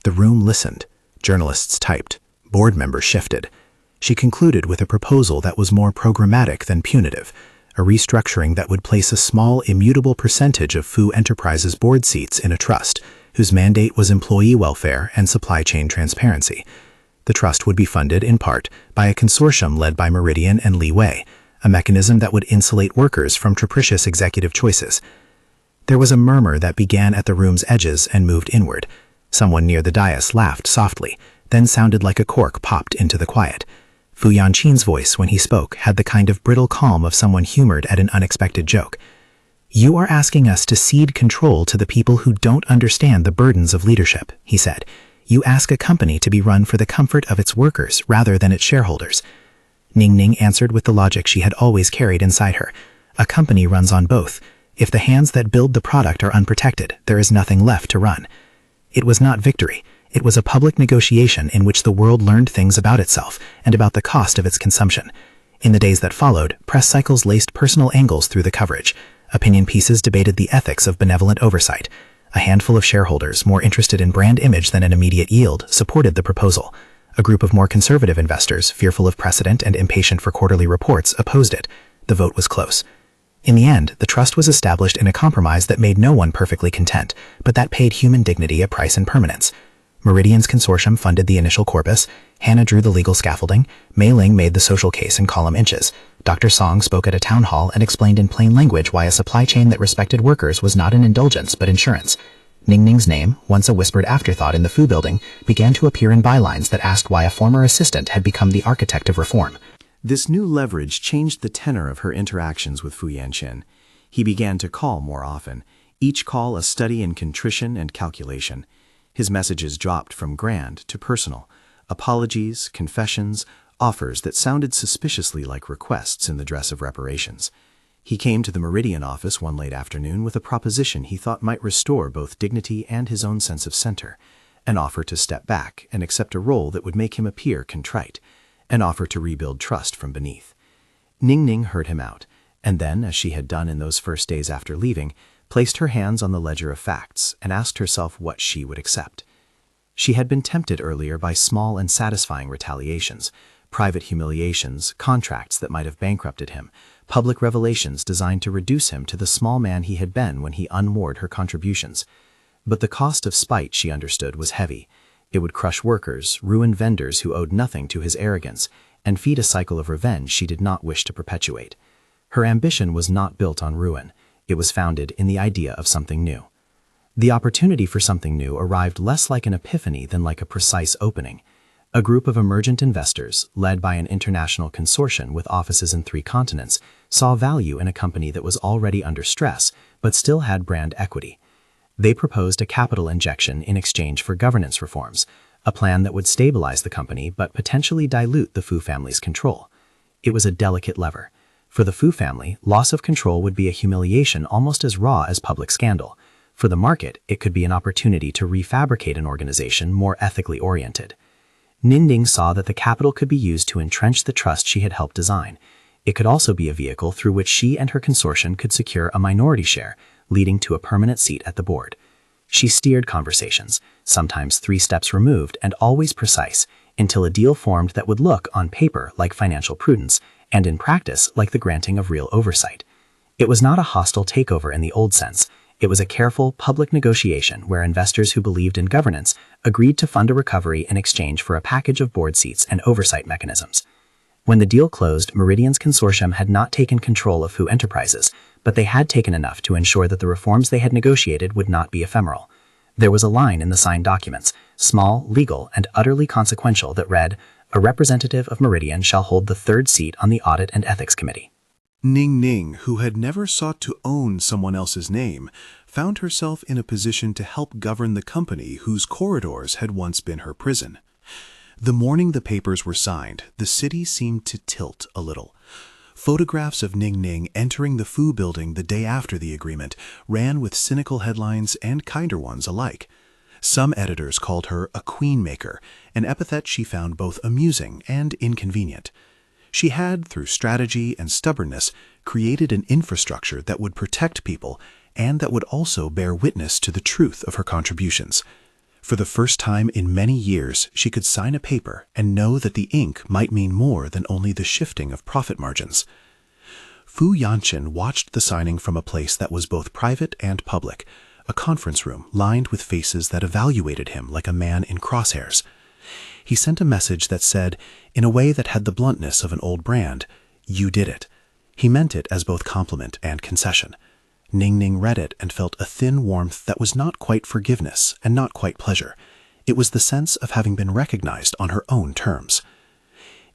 The room listened. Journalists typed. Board members shifted. She concluded with a proposal that was more programmatic than punitive, a restructuring that would place a small, immutable percentage of Fu Enterprises' board seats in a trust, whose mandate was employee welfare and supply chain transparency. The trust would be funded, in part, by a consortium led by Meridian and Leeway, a mechanism that would insulate workers from capricious executive choices. There was a murmur that began at the room's edges and moved inward. Someone near the dais laughed softly, then sounded like a cork popped into the quiet. Fu Yanqin's voice, when he spoke, had the kind of brittle calm of someone humored at an unexpected joke. "You are asking us to cede control to the people who don't understand the burdens of leadership," he said. "You ask a company to be run for the comfort of its workers rather than its shareholders." Ning Ning answered with the logic she had always carried inside her. A company runs on both. If the hands that build the product are unprotected, there is nothing left to run. It was not victory. It was a public negotiation in which the world learned things about itself and about the cost of its consumption. In the days that followed, press cycles laced personal angles through the coverage. Opinion pieces debated the ethics of benevolent oversight. A handful of shareholders, more interested in brand image than an immediate yield, supported the proposal. A group of more conservative investors, fearful of precedent and impatient for quarterly reports, opposed it. The vote was close. In the end, the trust was established in a compromise that made no one perfectly content, but that paid human dignity a price and permanence. Meridian's consortium funded the initial corpus, Hannah drew the legal scaffolding, Mei Ling made the social case in column inches, Dr. Song spoke at a town hall and explained in plain language why a supply chain that respected workers was not an indulgence but insurance. Ning Ning's name, once a whispered afterthought in the Fu building, began to appear in bylines that asked why a former assistant had become the architect of reform. This new leverage changed the tenor of her interactions with Fu Yanqin. He began to call more often, each call a study in contrition and calculation. His messages dropped from grand to personal, apologies, confessions, offers that sounded suspiciously like requests in the dress of reparations. He came to the Meridian office one late afternoon with a proposition he thought might restore both dignity and his own sense of center, an offer to step back and accept a role that would make him appear contrite, an offer to rebuild trust from beneath. Ning Ning heard him out, and then, as she had done in those first days after leaving, placed her hands on the ledger of facts and asked herself what she would accept. She had been tempted earlier by small and satisfying retaliations, private humiliations, contracts that might have bankrupted him, public revelations designed to reduce him to the small man he had been when he unmoored her contributions. But the cost of spite, she understood, was heavy. It would crush workers, ruin vendors who owed nothing to his arrogance, and feed a cycle of revenge she did not wish to perpetuate. Her ambition was not built on ruin. It was founded in the idea of something new. The opportunity for something new arrived less like an epiphany than like a precise opening. A group of emergent investors, led by an international consortium with offices in 3 continents, saw value in a company that was already under stress but still had brand equity. They proposed a capital injection in exchange for governance reforms, a plan that would stabilize the company but potentially dilute the Fu family's control. It was a delicate lever. For the Fu family, loss of control would be a humiliation almost as raw as public scandal. For the market, it could be an opportunity to refabricate an organization more ethically oriented. Ning Ning saw that the capital could be used to entrench the trust she had helped design. It could also be a vehicle through which she and her consortium could secure a minority share, leading to a permanent seat at the board. She steered conversations, sometimes 3 steps removed and always precise, until a deal formed that would look, on paper, like financial prudence, and in practice, like the granting of real oversight. It was not a hostile takeover in the old sense. It was a careful, public negotiation where investors who believed in governance agreed to fund a recovery in exchange for a package of board seats and oversight mechanisms. When the deal closed, Meridian's consortium had not taken control of Fu Enterprises, but they had taken enough to ensure that the reforms they had negotiated would not be ephemeral. There was a line in the signed documents, small, legal, and utterly consequential, that read, "A representative of Meridian shall hold the third seat on the Audit and Ethics Committee." Ning Ning, who had never sought to own someone else's name, found herself in a position to help govern the company whose corridors had once been her prison. The morning the papers were signed, the city seemed to tilt a little. Photographs of Ning Ning entering the Fu building the day after the agreement ran with cynical headlines and kinder ones alike. Some editors called her a queen-maker, an epithet she found both amusing and inconvenient. She had, through strategy and stubbornness, created an infrastructure that would protect people and that would also bear witness to the truth of her contributions. For the first time in many years, she could sign a paper and know that the ink might mean more than only the shifting of profit margins. Fu Yanqin watched the signing from a place that was both private and public, a conference room lined with faces that evaluated him like a man in crosshairs. He sent a message that said, in a way that had the bluntness of an old brand, "You did it." He meant it as both compliment and concession. Ning Ning read it and felt a thin warmth that was not quite forgiveness and not quite pleasure. It was the sense of having been recognized on her own terms.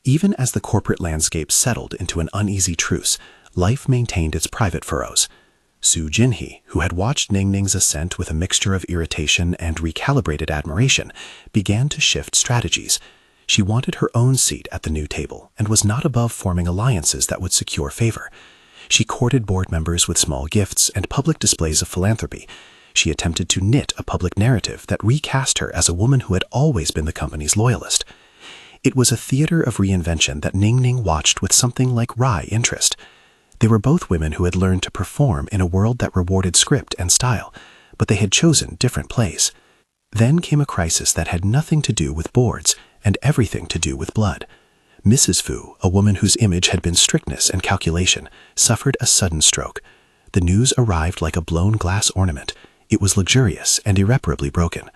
Even as the corporate landscape settled into an uneasy truce, life maintained its private furrows. Su Jinhee, who had watched Ning Ning's ascent with a mixture of irritation and recalibrated admiration, began to shift strategies. She wanted her own seat at the new table and was not above forming alliances that would secure favor. She courted board members with small gifts and public displays of philanthropy. She attempted to knit a public narrative that recast her as a woman who had always been the company's loyalist. It was a theater of reinvention that Ning Ning watched with something like wry interest. They were both women who had learned to perform in a world that rewarded script and style, but they had chosen different plays. Then came a crisis that had nothing to do with boards and everything to do with blood. Mrs. Fu, a woman whose image had been strictness and calculation, suffered a sudden stroke. The news arrived like a blown glass ornament. It was luxurious and irreparably broken.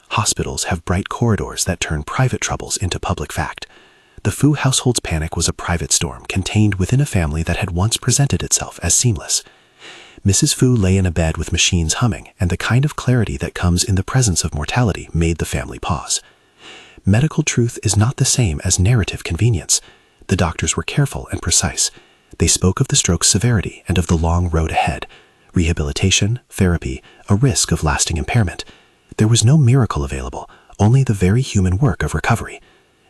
Hospitals have bright corridors that turn private troubles into public fact. The Fu household's panic was a private storm contained within a family that had once presented itself as seamless. Mrs. Fu lay in a bed with machines humming, and the kind of clarity that comes in the presence of mortality made the family pause. Medical truth is not the same as narrative convenience. The doctors were careful and precise. They spoke of the stroke's severity and of the long road ahead. Rehabilitation, therapy, a risk of lasting impairment. There was no miracle available, only the very human work of recovery.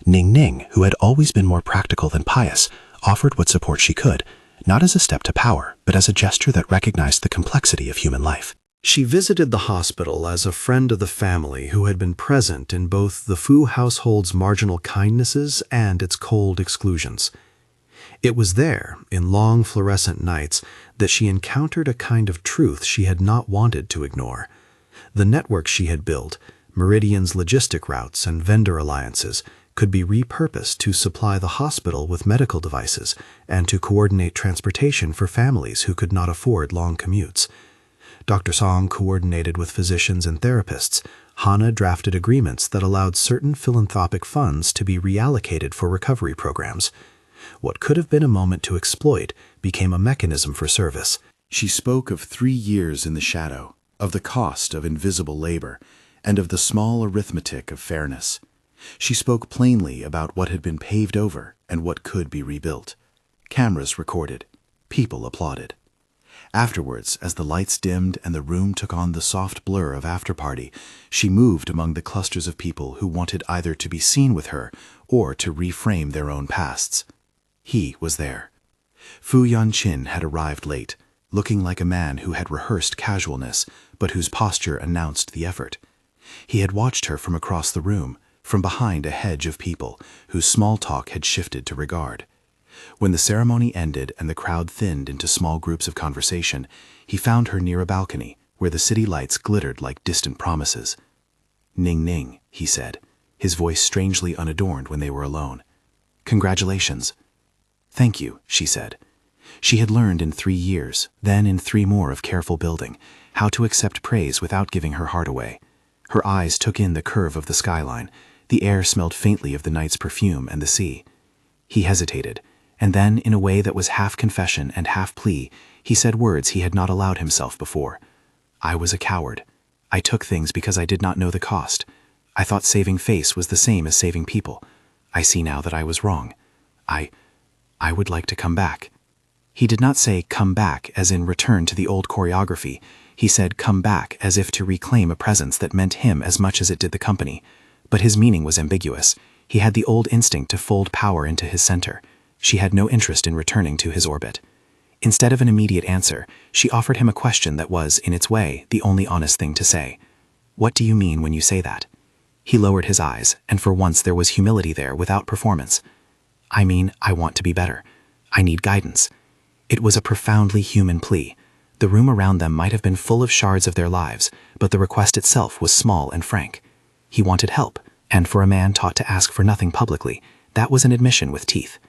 Ning Ning, who had always been more practical than pious, offered what support she could, not as a step to power, but as a gesture that recognized the complexity of human life. She visited the hospital as a friend of the family who had been present in both the Fu household's marginal kindnesses and its cold exclusions. It was there, in long fluorescent nights, that she encountered a kind of truth she had not wanted to ignore. The network she had built, Meridian's logistic routes and vendor alliances, could be repurposed to supply the hospital with medical devices and to coordinate transportation for families who could not afford long commutes. Dr. Song coordinated with physicians and therapists. Hana drafted agreements that allowed certain philanthropic funds to be reallocated for recovery programs. What could have been a moment to exploit became a mechanism for service. She spoke of 3 years in the shadow, of the cost of invisible labor, and of the small arithmetic of fairness. She spoke plainly about what had been paved over and what could be rebuilt. Cameras recorded. People applauded. Afterwards, as the lights dimmed and the room took on the soft blur of after-party, she moved among the clusters of people who wanted either to be seen with her or to reframe their own pasts. He was there. Fu Yanqin had arrived late, looking like a man who had rehearsed casualness, but whose posture announced the effort. He had watched her from across the room, from behind a hedge of people whose small talk had shifted to regard. When the ceremony ended and the crowd thinned into small groups of conversation, he found her near a balcony where the city lights glittered like distant promises. "Ning Ning," he said, his voice strangely unadorned when they were alone. "Congratulations." "Thank you," she said. She had learned in 3 years, then in 3 more of careful building, how to accept praise without giving her heart away. Her eyes took in the curve of the skyline. The air smelled faintly of the night's perfume and the sea. He hesitated, and then, in a way that was half confession and half plea, he said words he had not allowed himself before. I was a coward. I took things because I did not know the cost. I thought saving face was the same as saving people. I see now that I was wrong. I would like to come back. He did not say come back as in return to the old choreography. He said come back as if to reclaim a presence that meant him as much as it did the company. But his meaning was ambiguous. He had the old instinct to fold power into his center. She had no interest in returning to his orbit. Instead of an immediate answer, she offered him a question that was, in its way, the only honest thing to say. What do you mean when you say that? He lowered his eyes, and for once there was humility there without performance. I mean, I want to be better. I need guidance. It was a profoundly human plea. The room around them might have been full of shards of their lives, but the request itself was small and frank. He wanted help, and for a man taught to ask for nothing publicly, that was an admission with teeth.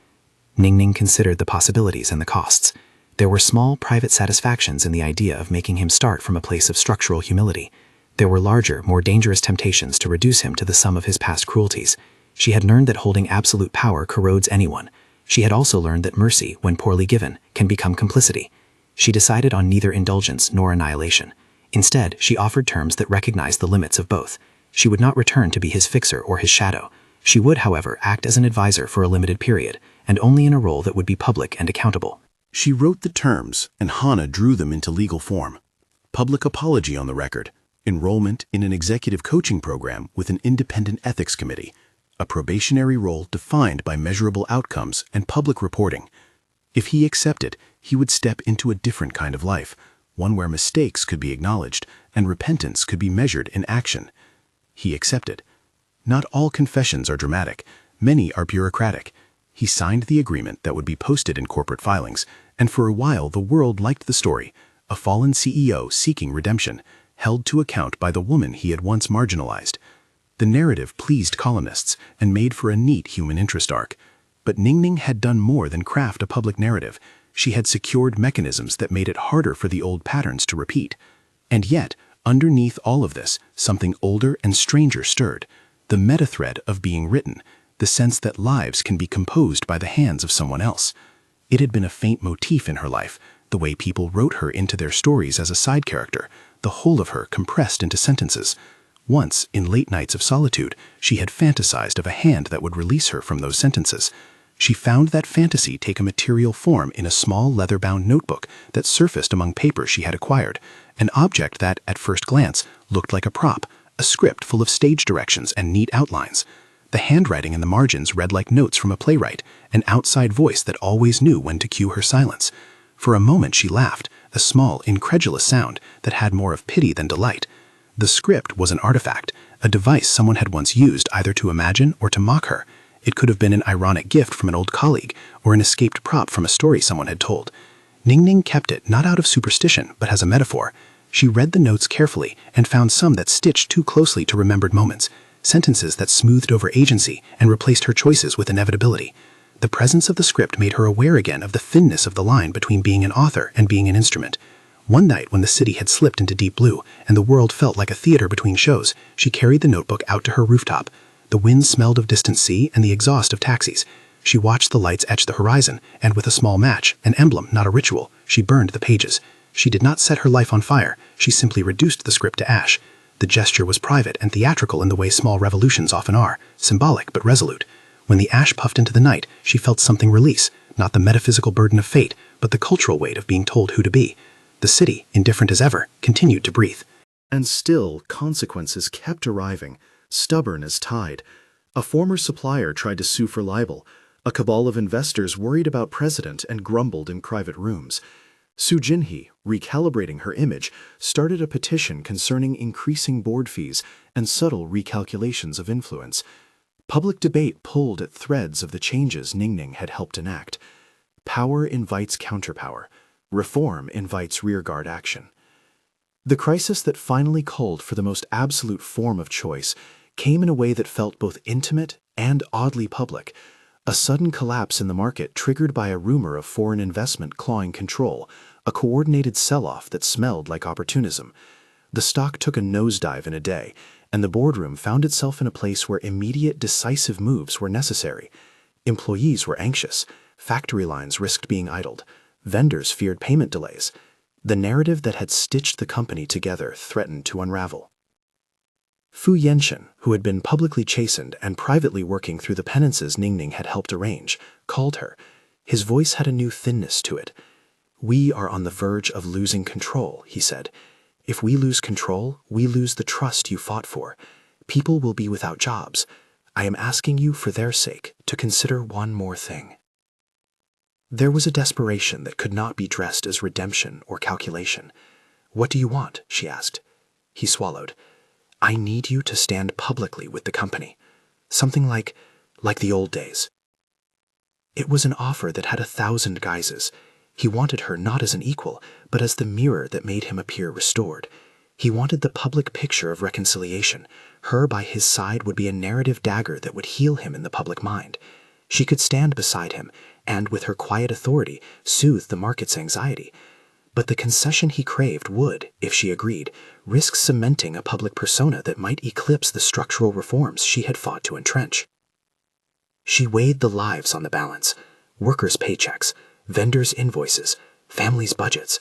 Ning Ning considered the possibilities and the costs. There were small private satisfactions in the idea of making him start from a place of structural humility. There were larger, more dangerous temptations to reduce him to the sum of his past cruelties. She had learned that holding absolute power corrodes anyone. She had also learned that mercy, when poorly given, can become complicity. She decided on neither indulgence nor annihilation. Instead, she offered terms that recognized the limits of both. She would not return to be his fixer or his shadow. She would, however, act as an advisor for a limited period, and only in a role that would be public and accountable. She wrote the terms, and Hannah drew them into legal form. Public apology on the record, enrollment in an executive coaching program with an independent ethics committee, a probationary role defined by measurable outcomes and public reporting. If he accepted, he would step into a different kind of life, one where mistakes could be acknowledged and repentance could be measured in action. He accepted. Not all confessions are dramatic. Many are bureaucratic. He signed the agreement that would be posted in corporate filings, and for a while the world liked the story, a fallen CEO seeking redemption, held to account by the woman he had once marginalized. The narrative pleased columnists and made for a neat human interest arc. But Ning Ning had done more than craft a public narrative. She had secured mechanisms that made it harder for the old patterns to repeat. And yet, underneath all of this, something older and stranger stirred. The meta-thread of being written, the sense that lives can be composed by the hands of someone else. It had been a faint motif in her life, the way people wrote her into their stories as a side character, the whole of her compressed into sentences. Once, in late nights of solitude, she had fantasized of a hand that would release her from those sentences. She found that fantasy take a material form in a small leather-bound notebook that surfaced among papers she had acquired, an object that, at first glance, looked like a prop, a script full of stage directions and neat outlines. The handwriting in the margins read like notes from a playwright, an outside voice that always knew when to cue her silence. For a moment she laughed, a small, incredulous sound that had more of pity than delight. The script was an artifact, a device someone had once used either to imagine or to mock her. It could have been an ironic gift from an old colleague, or an escaped prop from a story someone had told. Ning Ning kept it not out of superstition, but as a metaphor. She read the notes carefully and found some that stitched too closely to remembered moments, sentences that smoothed over agency and replaced her choices with inevitability. The presence of the script made her aware again of the thinness of the line between being an author and being an instrument. One night when the city had slipped into deep blue and the world felt like a theater between shows, she carried the notebook out to her rooftop. The wind smelled of distant sea and the exhaust of taxis. She watched the lights etch the horizon, and with a small match, an emblem, not a ritual, she burned the pages. She did not set her life on fire, she simply reduced the script to ash. The gesture was private and theatrical in the way small revolutions often are, symbolic but resolute. When the ash puffed into the night, she felt something release, not the metaphysical burden of fate, but the cultural weight of being told who to be. The city, indifferent as ever, continued to breathe. And still, consequences kept arriving, stubborn as tide. A former supplier tried to sue for libel. A cabal of investors worried about precedent and grumbled in private rooms. Su Jinhee, recalibrating her image, started a petition concerning increasing board fees and subtle recalculations of influence. Public debate pulled at threads of the changes Ning Ning had helped enact. Power invites counterpower. Reform invites rearguard action. The crisis that finally called for the most absolute form of choice came in a way that felt both intimate and oddly public. A sudden collapse in the market triggered by a rumor of foreign investment clawing control, a coordinated sell-off that smelled like opportunism. The stock took a nosedive in a day, and the boardroom found itself in a place where immediate, decisive moves were necessary. Employees were anxious, factory lines risked being idled, vendors feared payment delays. The narrative that had stitched the company together threatened to unravel. Fu Yenshin, who had been publicly chastened and privately working through the penances Ning Ning had helped arrange, called her. His voice had a new thinness to it. "We are on the verge of losing control," he said. "If we lose control, we lose the trust you fought for. People will be without jobs. I am asking you, for their sake, to consider one more thing." There was a desperation that could not be dressed as redemption or calculation. "What do you want?" she asked. He swallowed. "I need you to stand publicly with the company. Something like the old days." It was an offer that had 1,000 guises. He wanted her not as an equal, but as the mirror that made him appear restored. He wanted the public picture of reconciliation. Her by his side would be a narrative dagger that would heal him in the public mind. She could stand beside him, and with her quiet authority, soothe the market's anxiety. But the concession he craved would, if she agreed, risk cementing a public persona that might eclipse the structural reforms she had fought to entrench. She weighed the lives on the balance, workers' paychecks, vendors' invoices, families' budgets.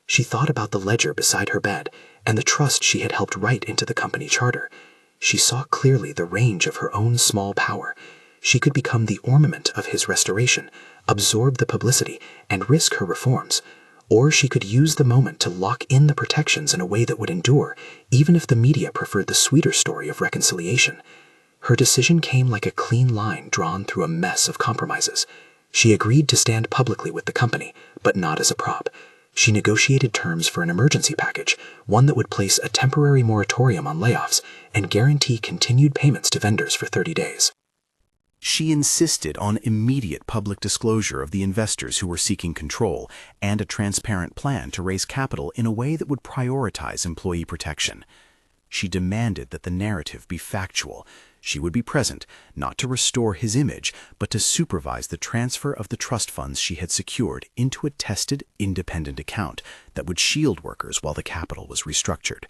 She thought about the ledger beside her bed and the trust she had helped write into the company charter. She saw clearly the range of her own small power. She could become the ornament of his restoration, absorb the publicity, and risk her reforms. Or she could use the moment to lock in the protections in a way that would endure, even if the media preferred the sweeter story of reconciliation. Her decision came like a clean line drawn through a mess of compromises. She agreed to stand publicly with the company, but not as a prop. She negotiated terms for an emergency package, one that would place a temporary moratorium on layoffs and guarantee continued payments to vendors for 30 days. She insisted on immediate public disclosure of the investors who were seeking control and a transparent plan to raise capital in a way that would prioritize employee protection. She demanded that the narrative be factual. She would be present, not to restore his image, but to supervise the transfer of the trust funds she had secured into a tested, independent account that would shield workers while the capital was restructured.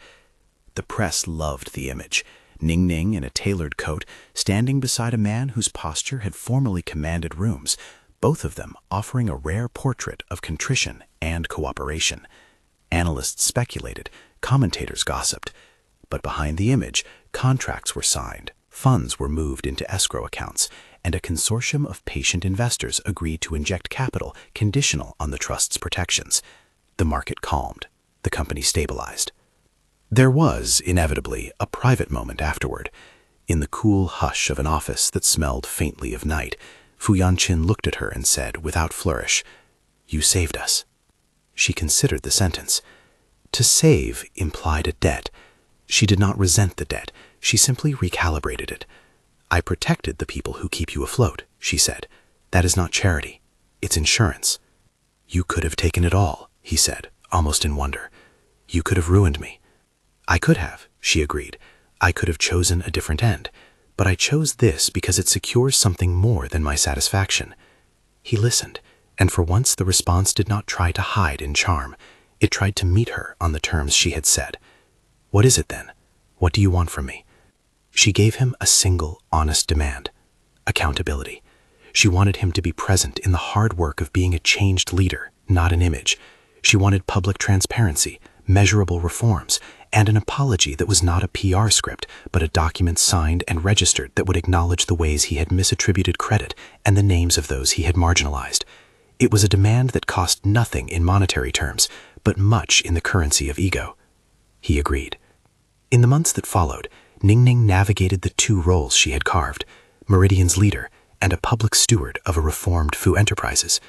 The press loved the image. Ning Ning in a tailored coat, standing beside a man whose posture had formerly commanded rooms, both of them offering a rare portrait of contrition and cooperation. Analysts speculated, commentators gossiped. But behind the image, contracts were signed, funds were moved into escrow accounts, and a consortium of patient investors agreed to inject capital conditional on the trust's protections. The market calmed. The company stabilized. There was, inevitably, a private moment afterward. In the cool hush of an office that smelled faintly of night, Fu Yanqin looked at her and said, without flourish, "You saved us." She considered the sentence. To save implied a debt. She did not resent the debt. She simply recalibrated it. "I protected the people who keep you afloat," she said. "That is not charity. It's insurance." "You could have taken it all," he said, almost in wonder. "You could have ruined me." "I could have," she agreed. "I could have chosen a different end. But I chose this because it secures something more than my satisfaction." He listened, and for once the response did not try to hide in charm. It tried to meet her on the terms she had set. "What is it then? What do you want from me?" She gave him a single, honest demand: accountability. She wanted him to be present in the hard work of being a changed leader, not an image. She wanted public transparency, measurable reforms, and an apology that was not a PR script, but a document signed and registered that would acknowledge the ways he had misattributed credit and the names of those he had marginalized. It was a demand that cost nothing in monetary terms, but much in the currency of ego. He agreed. In the months that followed, Ning Ning navigated the two roles she had carved, Meridian's leader and a public steward of a reformed Fu Enterprises.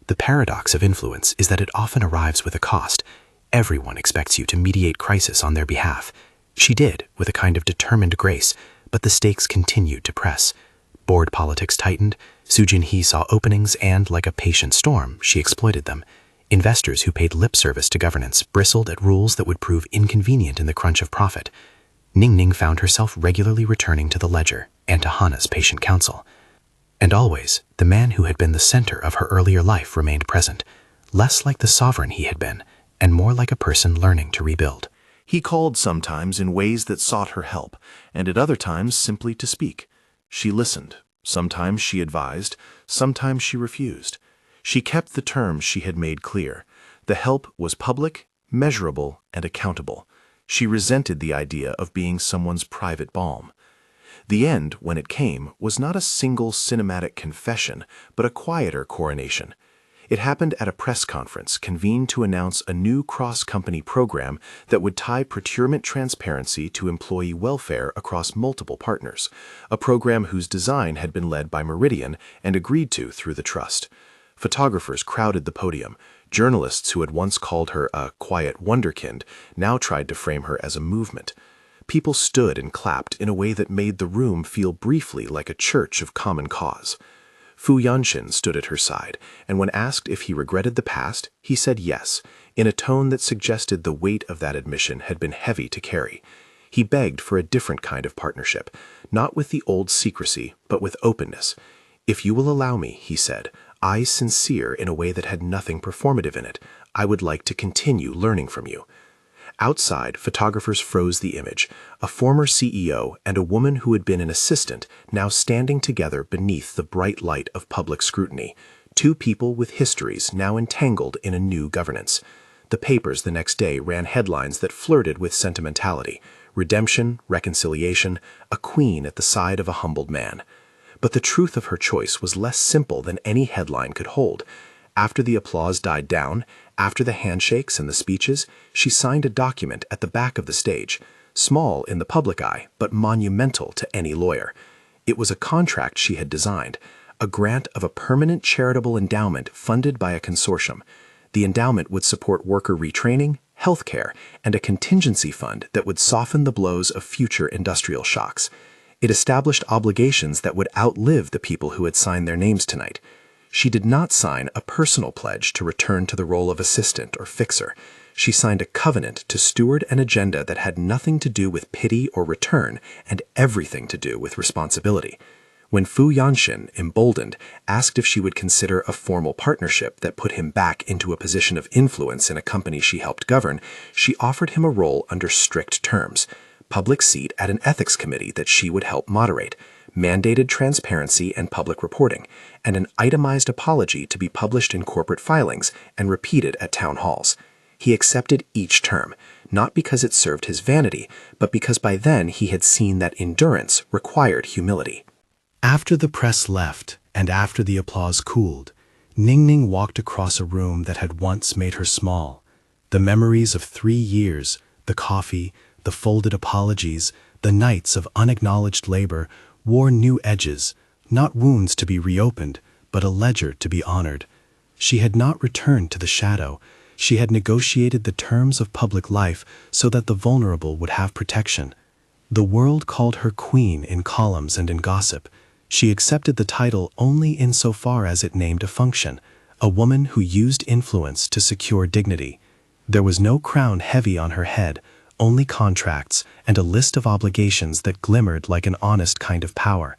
The paradox of influence is that it often arrives with a cost. Everyone expects you to mediate crisis on their behalf. She did, with a kind of determined grace, but the stakes continued to press. Board politics tightened, Su Jinhee saw openings and, like a patient storm, she exploited them. Investors who paid lip service to governance bristled at rules that would prove inconvenient in the crunch of profit. Ning Ning found herself regularly returning to the ledger and to Hana's patient counsel. And always, the man who had been the center of her earlier life remained present, less like the sovereign he had been, and more like a person learning to rebuild. He called sometimes in ways that sought her help, and at other times simply to speak. She listened. Sometimes she advised, sometimes she refused. She kept the terms she had made clear. The help was public, measurable, and accountable. She resented the idea of being someone's private balm. The end, when it came, was not a single cinematic confession, but a quieter coronation. It happened at a press conference convened to announce a new cross-company program that would tie procurement transparency to employee welfare across multiple partners, a program whose design had been led by Meridian and agreed to through the trust. Photographers crowded the podium. Journalists who had once called her a quiet wonderkind now tried to frame her as a movement. People stood and clapped in a way that made the room feel briefly like a church of common cause. Fu Yanxin stood at her side, and when asked if he regretted the past, he said yes, in a tone that suggested the weight of that admission had been heavy to carry. He begged for a different kind of partnership, not with the old secrecy, but with openness. "If you will allow me," he said, "I sincere in a way that had nothing performative in it. I would like to continue learning from you." Outside, photographers froze the image, a former CEO and a woman who had been an assistant now standing together beneath the bright light of public scrutiny, two people with histories now entangled in a new governance. The papers the next day ran headlines that flirted with sentimentality: redemption, reconciliation, a queen at the side of a humbled man. But the truth of her choice was less simple than any headline could hold. After the applause died down, after the handshakes and the speeches, she signed a document at the back of the stage, small in the public eye, but monumental to any lawyer. It was a contract she had designed, a grant of a permanent charitable endowment funded by a consortium. The endowment would support worker retraining, healthcare, and a contingency fund that would soften the blows of future industrial shocks. It established obligations that would outlive the people who had signed their names tonight. She did not sign a personal pledge to return to the role of assistant or fixer. She signed a covenant to steward an agenda that had nothing to do with pity or return and everything to do with responsibility. When Fu Yanxin, emboldened, asked if she would consider a formal partnership that put him back into a position of influence in a company she helped govern, she offered him a role under strict terms: public seat at an ethics committee that she would help moderate, mandated transparency and public reporting, and an itemized apology to be published in corporate filings and repeated at town halls. He accepted each term, not because it served his vanity, but because by then he had seen that endurance required humility. After the press left, and after the applause cooled, Ning Ning walked across a room that had once made her small. The memories of 3 years, the coffee, the folded apologies, the nights of unacknowledged labor wore new edges, not wounds to be reopened, but a ledger to be honored. She had not returned to the shadow. She had negotiated the terms of public life so that the vulnerable would have protection. The world called her queen in columns and in gossip. She accepted the title only insofar as it named a function, a woman who used influence to secure dignity. There was no crown heavy on her head, only contracts and a list of obligations that glimmered like an honest kind of power.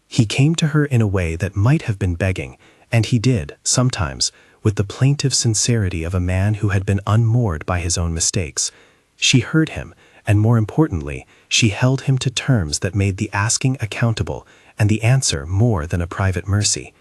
He came to her in a way that might have been begging, and he did, sometimes, with the plaintive sincerity of a man who had been unmoored by his own mistakes. She heard him, and more importantly, she held him to terms that made the asking accountable and the answer more than a private mercy.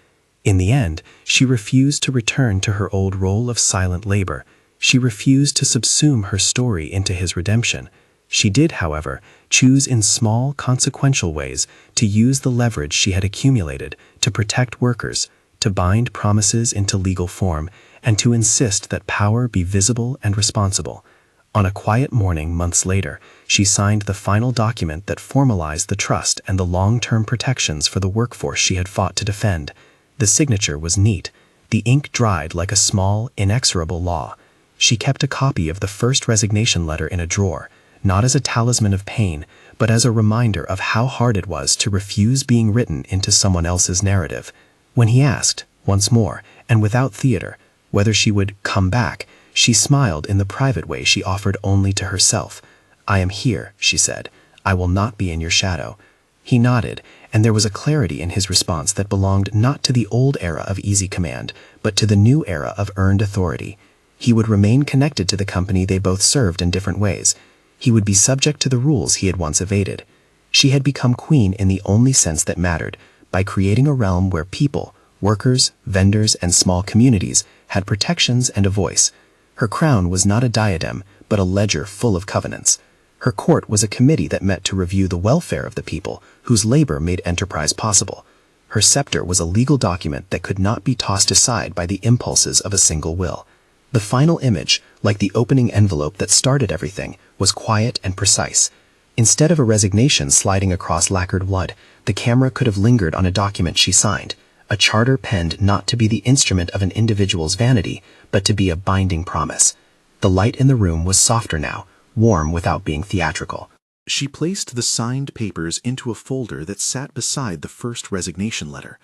In the end, she refused to return to her old role of silent labor. She refused to subsume her story into his redemption. She did, however, choose in small, consequential ways to use the leverage she had accumulated to protect workers, to bind promises into legal form, and to insist that power be visible and responsible. On a quiet morning months later, she signed the final document that formalized the trust and the long-term protections for the workforce she had fought to defend. The signature was neat. The ink dried like a small, inexorable law. She kept a copy of the first resignation letter in a drawer, not as a talisman of pain, but as a reminder of how hard it was to refuse being written into someone else's narrative. When he asked, once more, and without theater, whether she would come back, she smiled in the private way she offered only to herself. "I am here," she said. "I will not be in your shadow." He nodded, and there was a clarity in his response that belonged not to the old era of easy command, but to the new era of earned authority. He would remain connected to the company they both served in different ways. He would be subject to the rules he had once evaded. She had become queen in the only sense that mattered, by creating a realm where people, workers, vendors, and small communities had protections and a voice. Her crown was not a diadem, but a ledger full of covenants. Her court was a committee that met to review the welfare of the people, whose labor made enterprise possible. Her scepter was a legal document that could not be tossed aside by the impulses of a single will. The final image, like the opening envelope that started everything, was quiet and precise. Instead of a resignation sliding across lacquered wood, the camera could have lingered on a document she signed, a charter penned not to be the instrument of an individual's vanity, but to be a binding promise. The light in the room was softer now, warm without being theatrical. She placed the signed papers into a folder that sat beside the first resignation letter,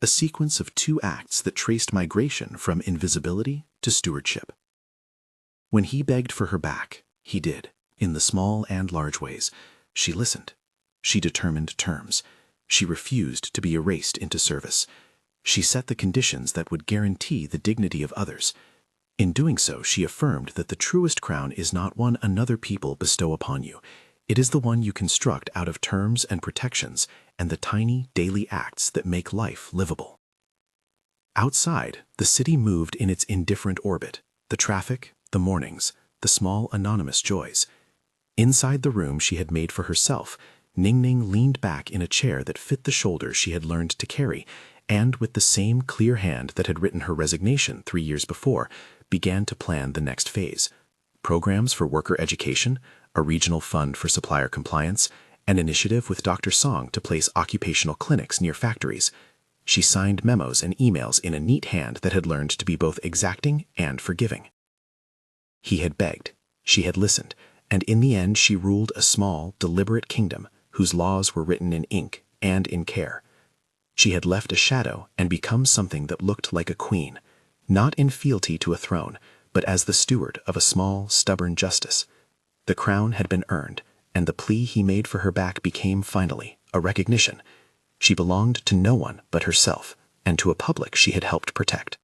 a sequence of 2 acts that traced migration from invisibility to stewardship. When he begged for her back, he did, in the small and large ways. She listened. She determined terms. She refused to be erased into service. She set the conditions that would guarantee the dignity of others. In doing so, she affirmed that the truest crown is not one another people bestow upon you. It is the one you construct out of terms and protections and the tiny daily acts that make life livable. Outside, the city moved in its indifferent orbit, the traffic, the mornings, the small anonymous joys. Inside the room she had made for herself, Ning Ning leaned back in a chair that fit the shoulders she had learned to carry, and with the same clear hand that had written her resignation 3 years before, began to plan the next phase. Programs for worker education, a regional fund for supplier compliance, an initiative with Dr. Song to place occupational clinics near factories. She signed memos and emails in a neat hand that had learned to be both exacting and forgiving. He had begged, she had listened, and in the end she ruled a small, deliberate kingdom whose laws were written in ink and in care. She had left a shadow and become something that looked like a queen, not in fealty to a throne, but as the steward of a small, stubborn justice. The crown had been earned, and the plea he made for her back became finally a recognition. She belonged to no one but herself, and to a public she had helped protect.